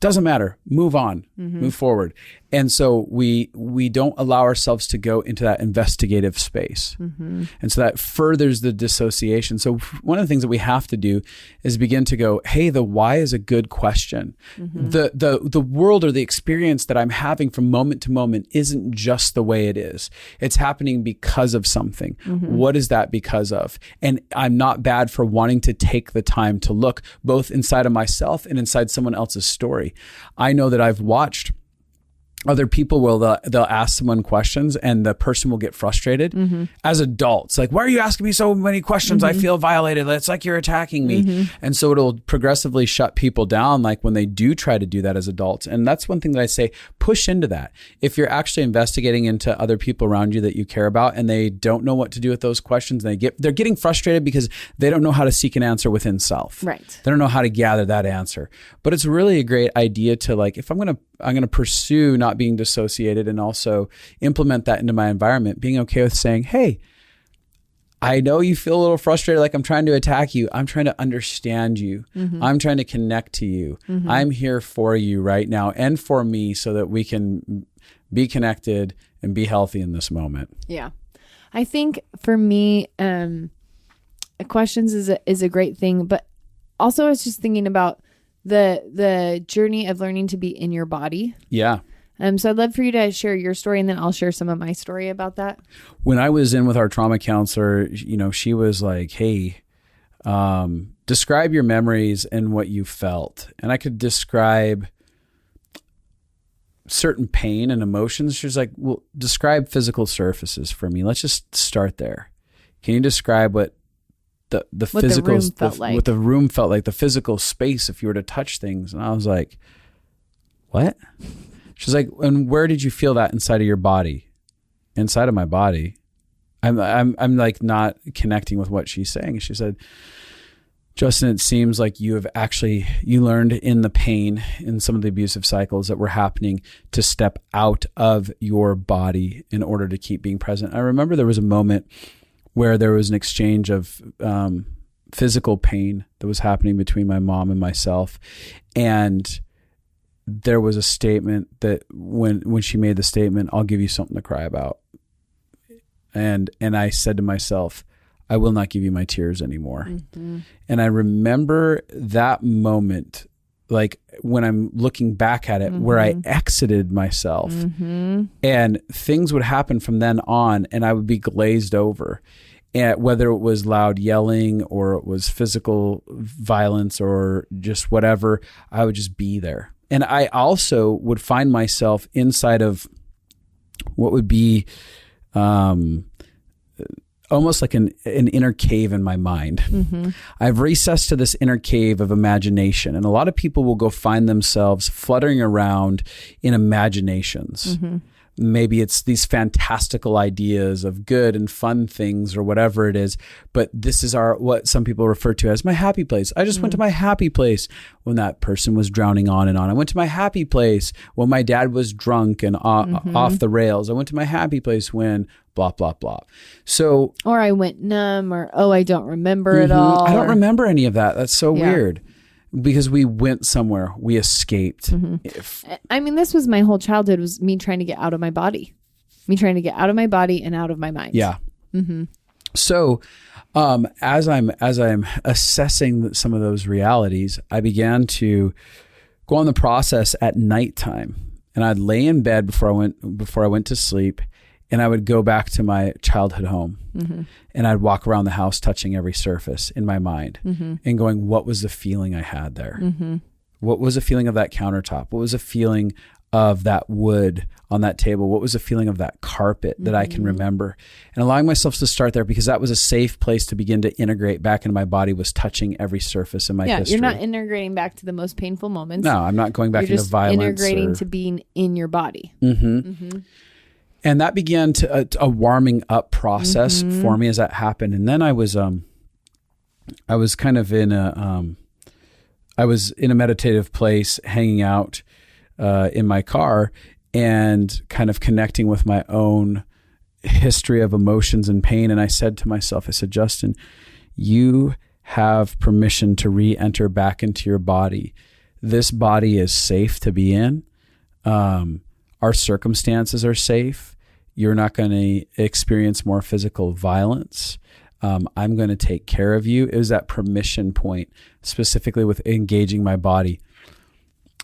[SPEAKER 1] Doesn't matter. Move on. Move forward. And so we don't allow ourselves to go into that investigative space. And so that furthers the dissociation. So one of the things that we have to do is begin to go, hey, the why is a good question. The world or the experience that I'm having from moment to moment isn't just the way it is. It's happening because of something. What is that because of? And I'm not bad for wanting to take the time to look both inside of myself and inside someone else's story. I know that I've watched other people they'll ask someone questions and the person will get frustrated as adults. Like, why are you asking me so many questions? I feel violated. It's like you're attacking me. And so it'll progressively shut people down, like when they do try to do that as adults. And that's one thing that I say, push into that. If you're actually investigating into other people around you that you care about and they don't know what to do with those questions, they're getting frustrated because they don't know how to seek an answer within self.
[SPEAKER 2] Right.
[SPEAKER 1] They don't know how to gather that answer. But it's really a great idea to, like, if I'm going to pursue not being dissociated and also implement that into my environment, being okay with saying, hey, I know you feel a little frustrated, like I'm trying to attack you. I'm trying to understand you. I'm trying to connect to you. I'm here for you right now and for me so that we can be connected and be healthy in this moment.
[SPEAKER 2] Yeah. I think for me, questions is a great thing, but also I was just thinking about the journey of learning to be in your body.
[SPEAKER 1] Yeah.
[SPEAKER 2] So I'd love for you to share your story, and then I'll share some of my story about that.
[SPEAKER 1] When I was in with our trauma counselor, she was like, hey, describe your memories and what you felt. And I could describe certain pain and emotions. She was like, well, describe physical surfaces for me. Let's just start there. Can you describe what the physical, what the room felt like, the physical space if you were to touch things? And I was like, what? She's like, and where did you feel that inside of your body? Inside of my body. I'm like not connecting with what she's saying. She said, Justin, it seems like you learned in the pain, in some of the abusive cycles that were happening, to step out of your body in order to keep being present. I remember there was a moment where there was an exchange of physical pain that was happening between my mom and myself. And there was a statement that when she made the statement, I'll give you something to cry about. And I said to myself, I will not give you my tears anymore. And I remember that moment, like when I'm looking back at it, where I exited myself and things would happen from then on and I would be glazed over. And whether it was loud yelling or it was physical violence or just whatever, I would just be there. And I also would find myself inside of what would be almost like an inner cave in my mind.
[SPEAKER 2] Mm-hmm.
[SPEAKER 1] I've recessed to this inner cave of imagination. And a lot of people will go find themselves fluttering around in imaginations.
[SPEAKER 2] Mm-hmm.
[SPEAKER 1] Maybe it's these fantastical ideas of good and fun things or whatever it is. But this is what some people refer to as my happy place. I just went to my happy place when that person was drowning on and on. I went to my happy place when my dad was drunk and off the rails. I went to my happy place when blah, blah, blah. So,
[SPEAKER 2] or I went numb, or, I don't remember it all.
[SPEAKER 1] I don't remember any of that. That's so weird. Because we went somewhere, we escaped.
[SPEAKER 2] I mean, this was my whole childhood, was me trying to get out of my body, and out of my mind.
[SPEAKER 1] Yeah. Mm-hmm. So, as I'm assessing some of those realities, I began to go on the process at nighttime, and I'd lay in bed before I went to sleep, and I would go back to my childhood home. Mm-hmm. And I'd walk around the house touching every surface in my mind and going, what was the feeling I had there? Mm-hmm. What was the feeling of that countertop? What was the feeling of that wood on that table? What was the feeling of that carpet that I can remember? And allowing myself to start there, because that was a safe place to begin to integrate back into my body, was touching every surface in my history.
[SPEAKER 2] You're not integrating back to the most painful moments.
[SPEAKER 1] No, I'm not going back into violence.
[SPEAKER 2] You're integrating to being in your body.
[SPEAKER 1] Mm-hmm. Mm-hmm. And that began to a warming up process for me as that happened. And then I was kind of in I was in a meditative place, hanging out in my car and kind of connecting with my own history of emotions and pain. And I said to myself, Justin, you have permission to re-enter back into your body. This body is safe to be in. Our circumstances are safe. You're not going to experience more physical violence. I'm going to take care of you. It was that permission point, specifically with engaging my body.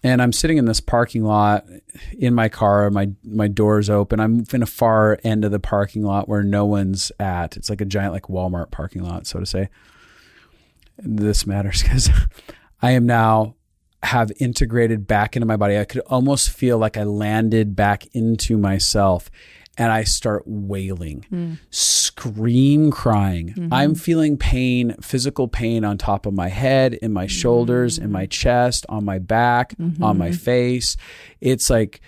[SPEAKER 1] And I'm sitting in this parking lot in my car. My door's open. I'm in a far end of the parking lot where no one's at. It's like a giant Walmart parking lot, so to say. This matters because I am now have integrated back into my body. I could almost feel like I landed back into myself, and I start wailing, scream crying. I'm feeling pain, physical pain on top of my head, in my shoulders, in my chest, on my back, on my face. It's like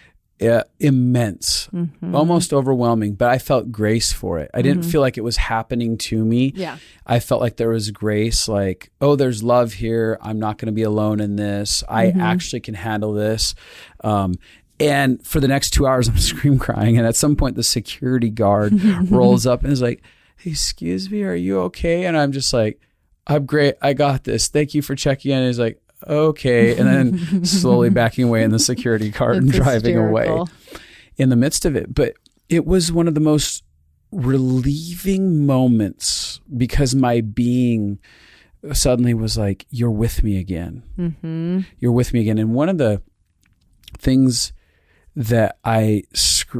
[SPEAKER 1] immense, almost overwhelming, but I felt grace for it. I didn't feel like it was happening to me.
[SPEAKER 2] Yeah.
[SPEAKER 1] I felt like there was grace, like, oh, there's love here. I'm not going to be alone in this. I actually can handle this. And for the next 2 hours, I'm scream crying. And at some point, the security guard rolls up and is like, excuse me, are you okay? And I'm just like, I'm great. I got this. Thank you for checking in. And he's like, okay. And then slowly backing away in the security car and driving away in the midst of it. But it was one of the most relieving moments, because my being suddenly was like, you're with me again. You're with me again. And one of the things that I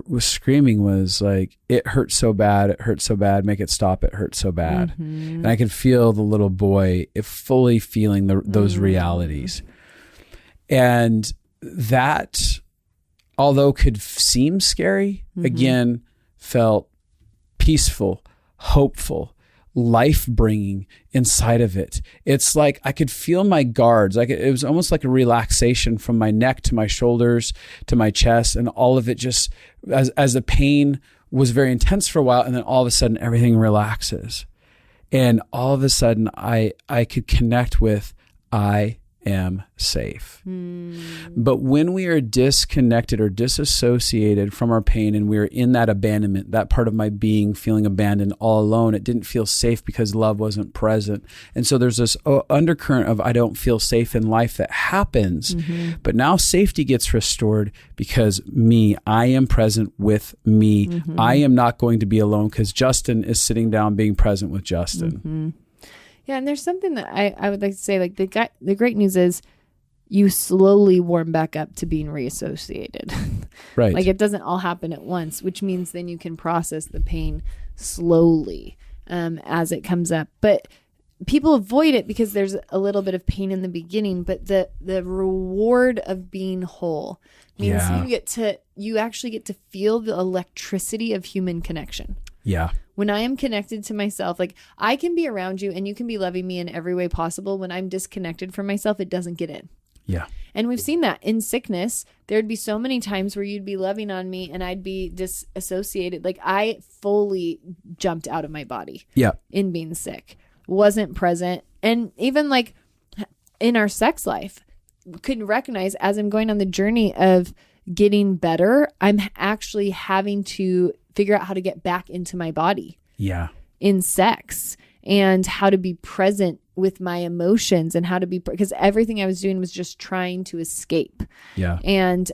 [SPEAKER 1] was screaming was like, it hurts so bad. It hurts so bad. Make it stop. It hurts so bad. And I could feel the little boy fully feeling those realities. And that, although could seem scary, again, felt peaceful, hopeful, life-bringing inside of it. It's like I could feel my guards. It was almost like a relaxation from my neck to my shoulders to my chest, and all of it just, as the pain was very intense for a while, and then all of a sudden everything relaxes. And all of a sudden I could connect with, I am safe. But when we are disconnected or disassociated from our pain, and we're in that abandonment, that part of my being feeling abandoned, all alone, it didn't feel safe because love wasn't present. And so there's this undercurrent of I don't feel safe in life that happens. But now safety gets restored because I am present with me. I am not going to be alone because Justin is sitting down being present with Justin.
[SPEAKER 2] Yeah, and there's something that I would like to say, like the great news is you slowly warm back up to being reassociated.
[SPEAKER 1] Right.
[SPEAKER 2] Like it doesn't all happen at once, which means then you can process the pain slowly as it comes up. But people avoid it because there's a little bit of pain in the beginning, but the reward of being whole means you actually get to feel the electricity of human connection.
[SPEAKER 1] Yeah.
[SPEAKER 2] When I am connected to myself, like I can be around you and you can be loving me in every way possible. When I'm disconnected from myself, it doesn't get in.
[SPEAKER 1] Yeah.
[SPEAKER 2] And we've seen that in sickness. There'd be so many times where you'd be loving on me and I'd be disassociated. Like I fully jumped out of my body in being sick, wasn't present. And even like in our sex life, couldn't recognize as I'm going on the journey of getting better, I'm actually having to figure out how to get back into my body in sex and how to be present with my emotions and how to be, because everything I was doing was just trying to escape.
[SPEAKER 1] Yeah.
[SPEAKER 2] And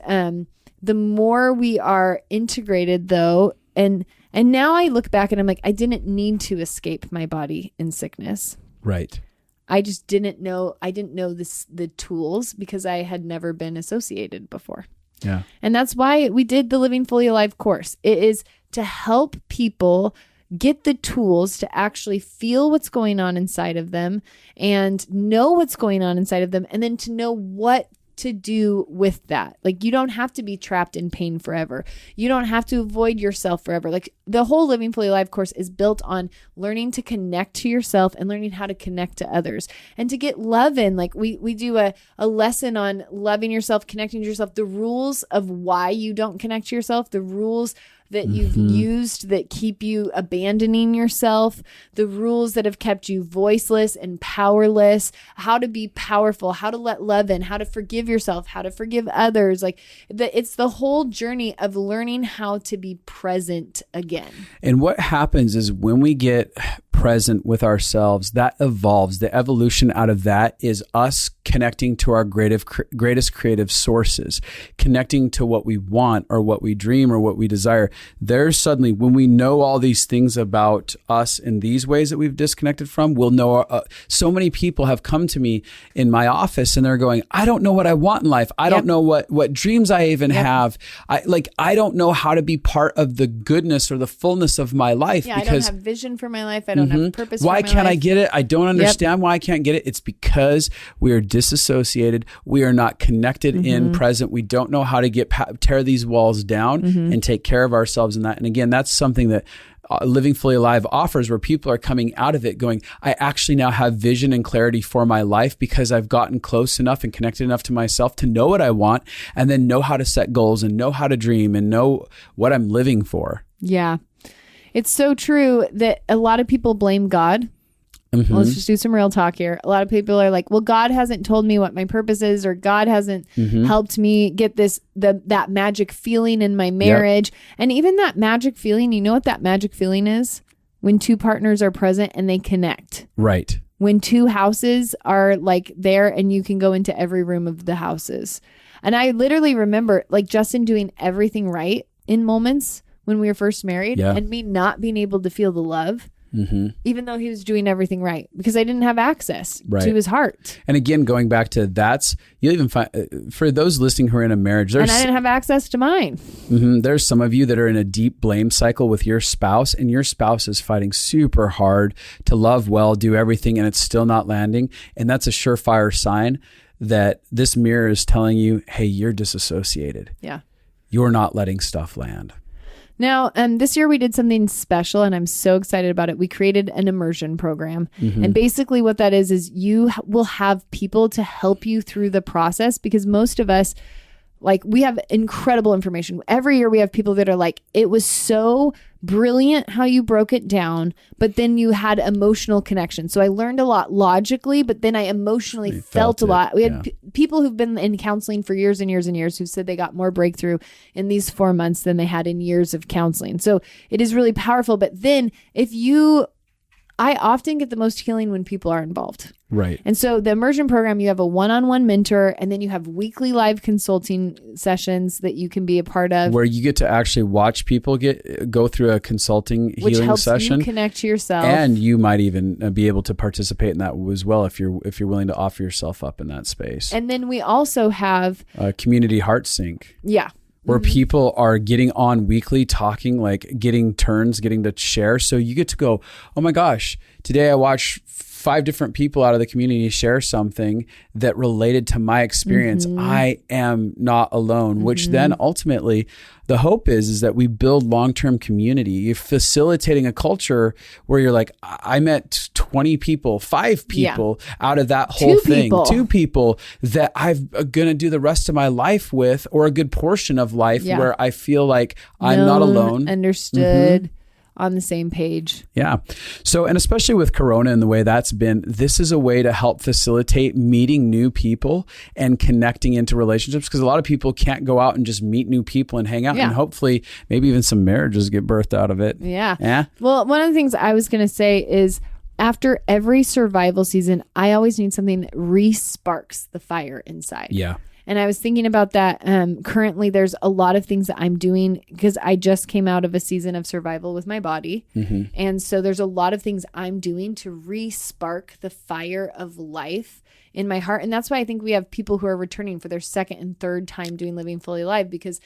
[SPEAKER 2] the more we are integrated though, and now I look back and I'm like, I didn't need to escape my body in sickness.
[SPEAKER 1] Right.
[SPEAKER 2] I just didn't know the tools because I had never been associated before.
[SPEAKER 1] Yeah.
[SPEAKER 2] And that's why we did the Living Fully Alive course. It is to help people get the tools to actually feel what's going on inside of them and know what's going on inside of them, and then to know what to do with that. Like, you don't have to be trapped in pain forever. You don't have to avoid yourself forever. Like, the whole Living Fully Alive course is built on learning to connect to yourself and learning how to connect to others and to get love in. Like, we do a lesson on loving yourself, connecting to yourself, the rules of why you don't connect to yourself, the rules that you've used that keep you abandoning yourself, the rules that have kept you voiceless and powerless, how to be powerful, how to let love in, how to forgive yourself, how to forgive others. Like, it's the whole journey of learning how to be present again.
[SPEAKER 1] And what happens is when we get present with ourselves, that evolves. The evolution out of that is us connecting to our greatest creative sources, connecting to what we want or what we dream or what we desire. There's suddenly, when we know all these things about us in these ways that we've disconnected from, we'll know. So many people have come to me in my office and they're going, I don't know what I want in life. I don't know what dreams I even have. I don't know how to be part of the goodness or the fullness of my life.
[SPEAKER 2] Yeah, because I don't have vision for my life. I don't have purpose for my life.
[SPEAKER 1] Why can't I get it? I don't understand why I can't get it. It's because we are disassociated. We are not connected in present. We don't know how to tear these walls down and take care of ourselves in that. And again, that's something that Living Fully Alive offers, where people are coming out of it going, I actually now have vision and clarity for my life because I've gotten close enough and connected enough to myself to know what I want, and then know how to set goals and know how to dream and know what I'm living for.
[SPEAKER 2] Yeah. It's so true that a lot of people blame God. Let's just do some real talk here. A lot of people are like, well, God hasn't told me what my purpose is, or God hasn't helped me get that magic feeling in my marriage. And even that magic feeling, you know what that magic feeling is? When two partners are present and they connect.
[SPEAKER 1] Right.
[SPEAKER 2] When two houses are like there and you can go into every room of the houses. And I literally remember like Justin doing everything right in moments when we were first married and me not being able to feel the love. Even though he was doing everything right, because I didn't have access to his heart. And
[SPEAKER 1] again, going back to you'll even find for those listening who are in a marriage,
[SPEAKER 2] and I didn't have access to mine.
[SPEAKER 1] There's some of you that are in a deep blame cycle with your spouse, and your spouse is fighting super hard to love well, do everything, and it's still not landing. And that's a surefire sign that this mirror is telling you, hey, you're disassociated.
[SPEAKER 2] Yeah.
[SPEAKER 1] You're not letting stuff land.
[SPEAKER 2] Now, this year we did something special, and I'm so excited about it. We created an immersion program. And basically what that is you will have people to help you through the process, because most of us, like, we have incredible information. Every year we have people that are like, it was so brilliant how you broke it down, but then you had emotional connection. So I learned a lot logically, but then I emotionally felt a lot. We had people who've been in counseling for years and years and years who said they got more breakthrough in these 4 months than they had in years of counseling. So it is really powerful. But then I often get the most healing when people are involved.
[SPEAKER 1] Right.
[SPEAKER 2] And so the immersion program, you have a one-on-one mentor, and then you have weekly live consulting sessions that you can be a part of,
[SPEAKER 1] where you get to actually watch people go through a consulting
[SPEAKER 2] which
[SPEAKER 1] healing
[SPEAKER 2] helps
[SPEAKER 1] session,
[SPEAKER 2] you connect to yourself,
[SPEAKER 1] and you might even be able to participate in that as well if you're willing to offer yourself up in that space.
[SPEAKER 2] And then we also have
[SPEAKER 1] a community heart sync.
[SPEAKER 2] Yeah.
[SPEAKER 1] where people are getting on weekly, talking, like getting turns, getting to share. So you get to go, oh my gosh, today I watched 5 different people out of the community share something that related to my experience. I am not alone, which then ultimately the hope is that we build long-term community. You're facilitating a culture where you're like, I met 20 people, 5 people out of that whole thing, 2 people that I'm going to do the rest of my life with, or a good portion of life where I feel like I'm not alone.
[SPEAKER 2] Understood. On the same page.
[SPEAKER 1] Yeah. So, and especially with Corona and the way that's been, this is a way to help facilitate meeting new people and connecting into relationships, because a lot of people can't go out and just meet new people and hang out, and hopefully maybe even some marriages get birthed out of it.
[SPEAKER 2] Yeah. Well, one of the things I was going to say is, after every survival season, I always need something that re-sparks the fire inside.
[SPEAKER 1] Yeah.
[SPEAKER 2] And I was thinking about that. Currently, there's a lot of things that I'm doing because I just came out of a season of survival with my body. And so there's a lot of things I'm doing to re-spark the fire of life in my heart. And that's why I think we have people who are returning for their 2nd and 3rd time doing Living Fully Alive, because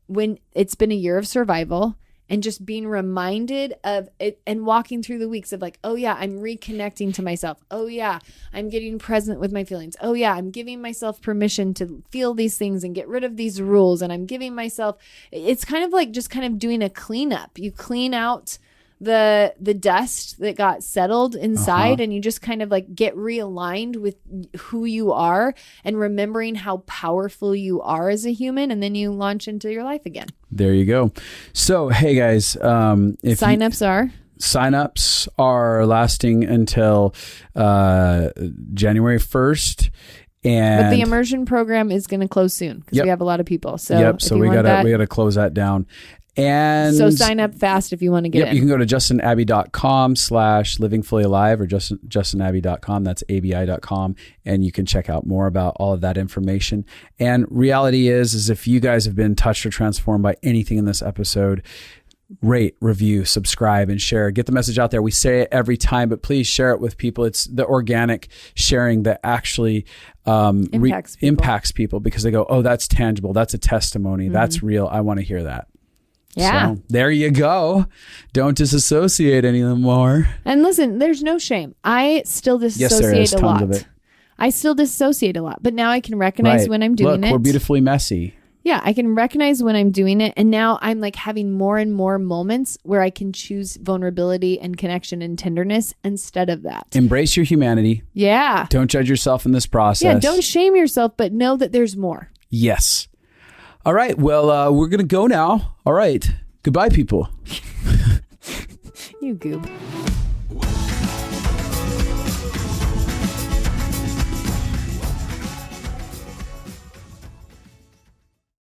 [SPEAKER 2] when it's been a year of survival, and just being reminded of it and walking through the weeks of like, oh yeah, I'm reconnecting to myself. Oh yeah, I'm getting present with my feelings. Oh yeah, I'm giving myself permission to feel these things and get rid of these rules. And I'm giving myself, it's kind of like just kind of doing a cleanup. You clean out the dust that got settled inside, and you just kind of like get realigned with who you are and remembering how powerful you are as a human, and then you launch into your life again.
[SPEAKER 1] There you go. So, hey guys, if signups are lasting until January 1st. But
[SPEAKER 2] the immersion program is going to close soon because we have a lot of people. So
[SPEAKER 1] so we gotta close that down. And
[SPEAKER 2] so sign up fast if you want to get in.
[SPEAKER 1] You can go to justinabbey.com/livingfullyalive or justinabbey.com. That's abi.com. And you can check out more about all of that information. And reality is if you guys have been touched or transformed by anything in this episode, rate, review, subscribe, and share. Get the message out there. We say it every time, but please share it with people. It's the organic sharing that actually impacts people, because they go, oh, that's tangible. That's a testimony. That's real. I want to hear that.
[SPEAKER 2] Yeah.
[SPEAKER 1] So there you go. Don't disassociate anymore.
[SPEAKER 2] And listen, there's no shame. I still dissociate a lot. I still dissociate a lot, but now I can recognize when I'm doing it.
[SPEAKER 1] We're beautifully messy.
[SPEAKER 2] Yeah, I can recognize when I'm doing it. And now I'm like having more and more moments where I can choose vulnerability and connection and tenderness instead of that.
[SPEAKER 1] Embrace your humanity.
[SPEAKER 2] Yeah.
[SPEAKER 1] Don't judge yourself in this process.
[SPEAKER 2] Yeah, don't shame yourself, but know that there's more.
[SPEAKER 1] Yes. All right. Well, we're going to go now. All right. Goodbye, people.
[SPEAKER 2] You goob.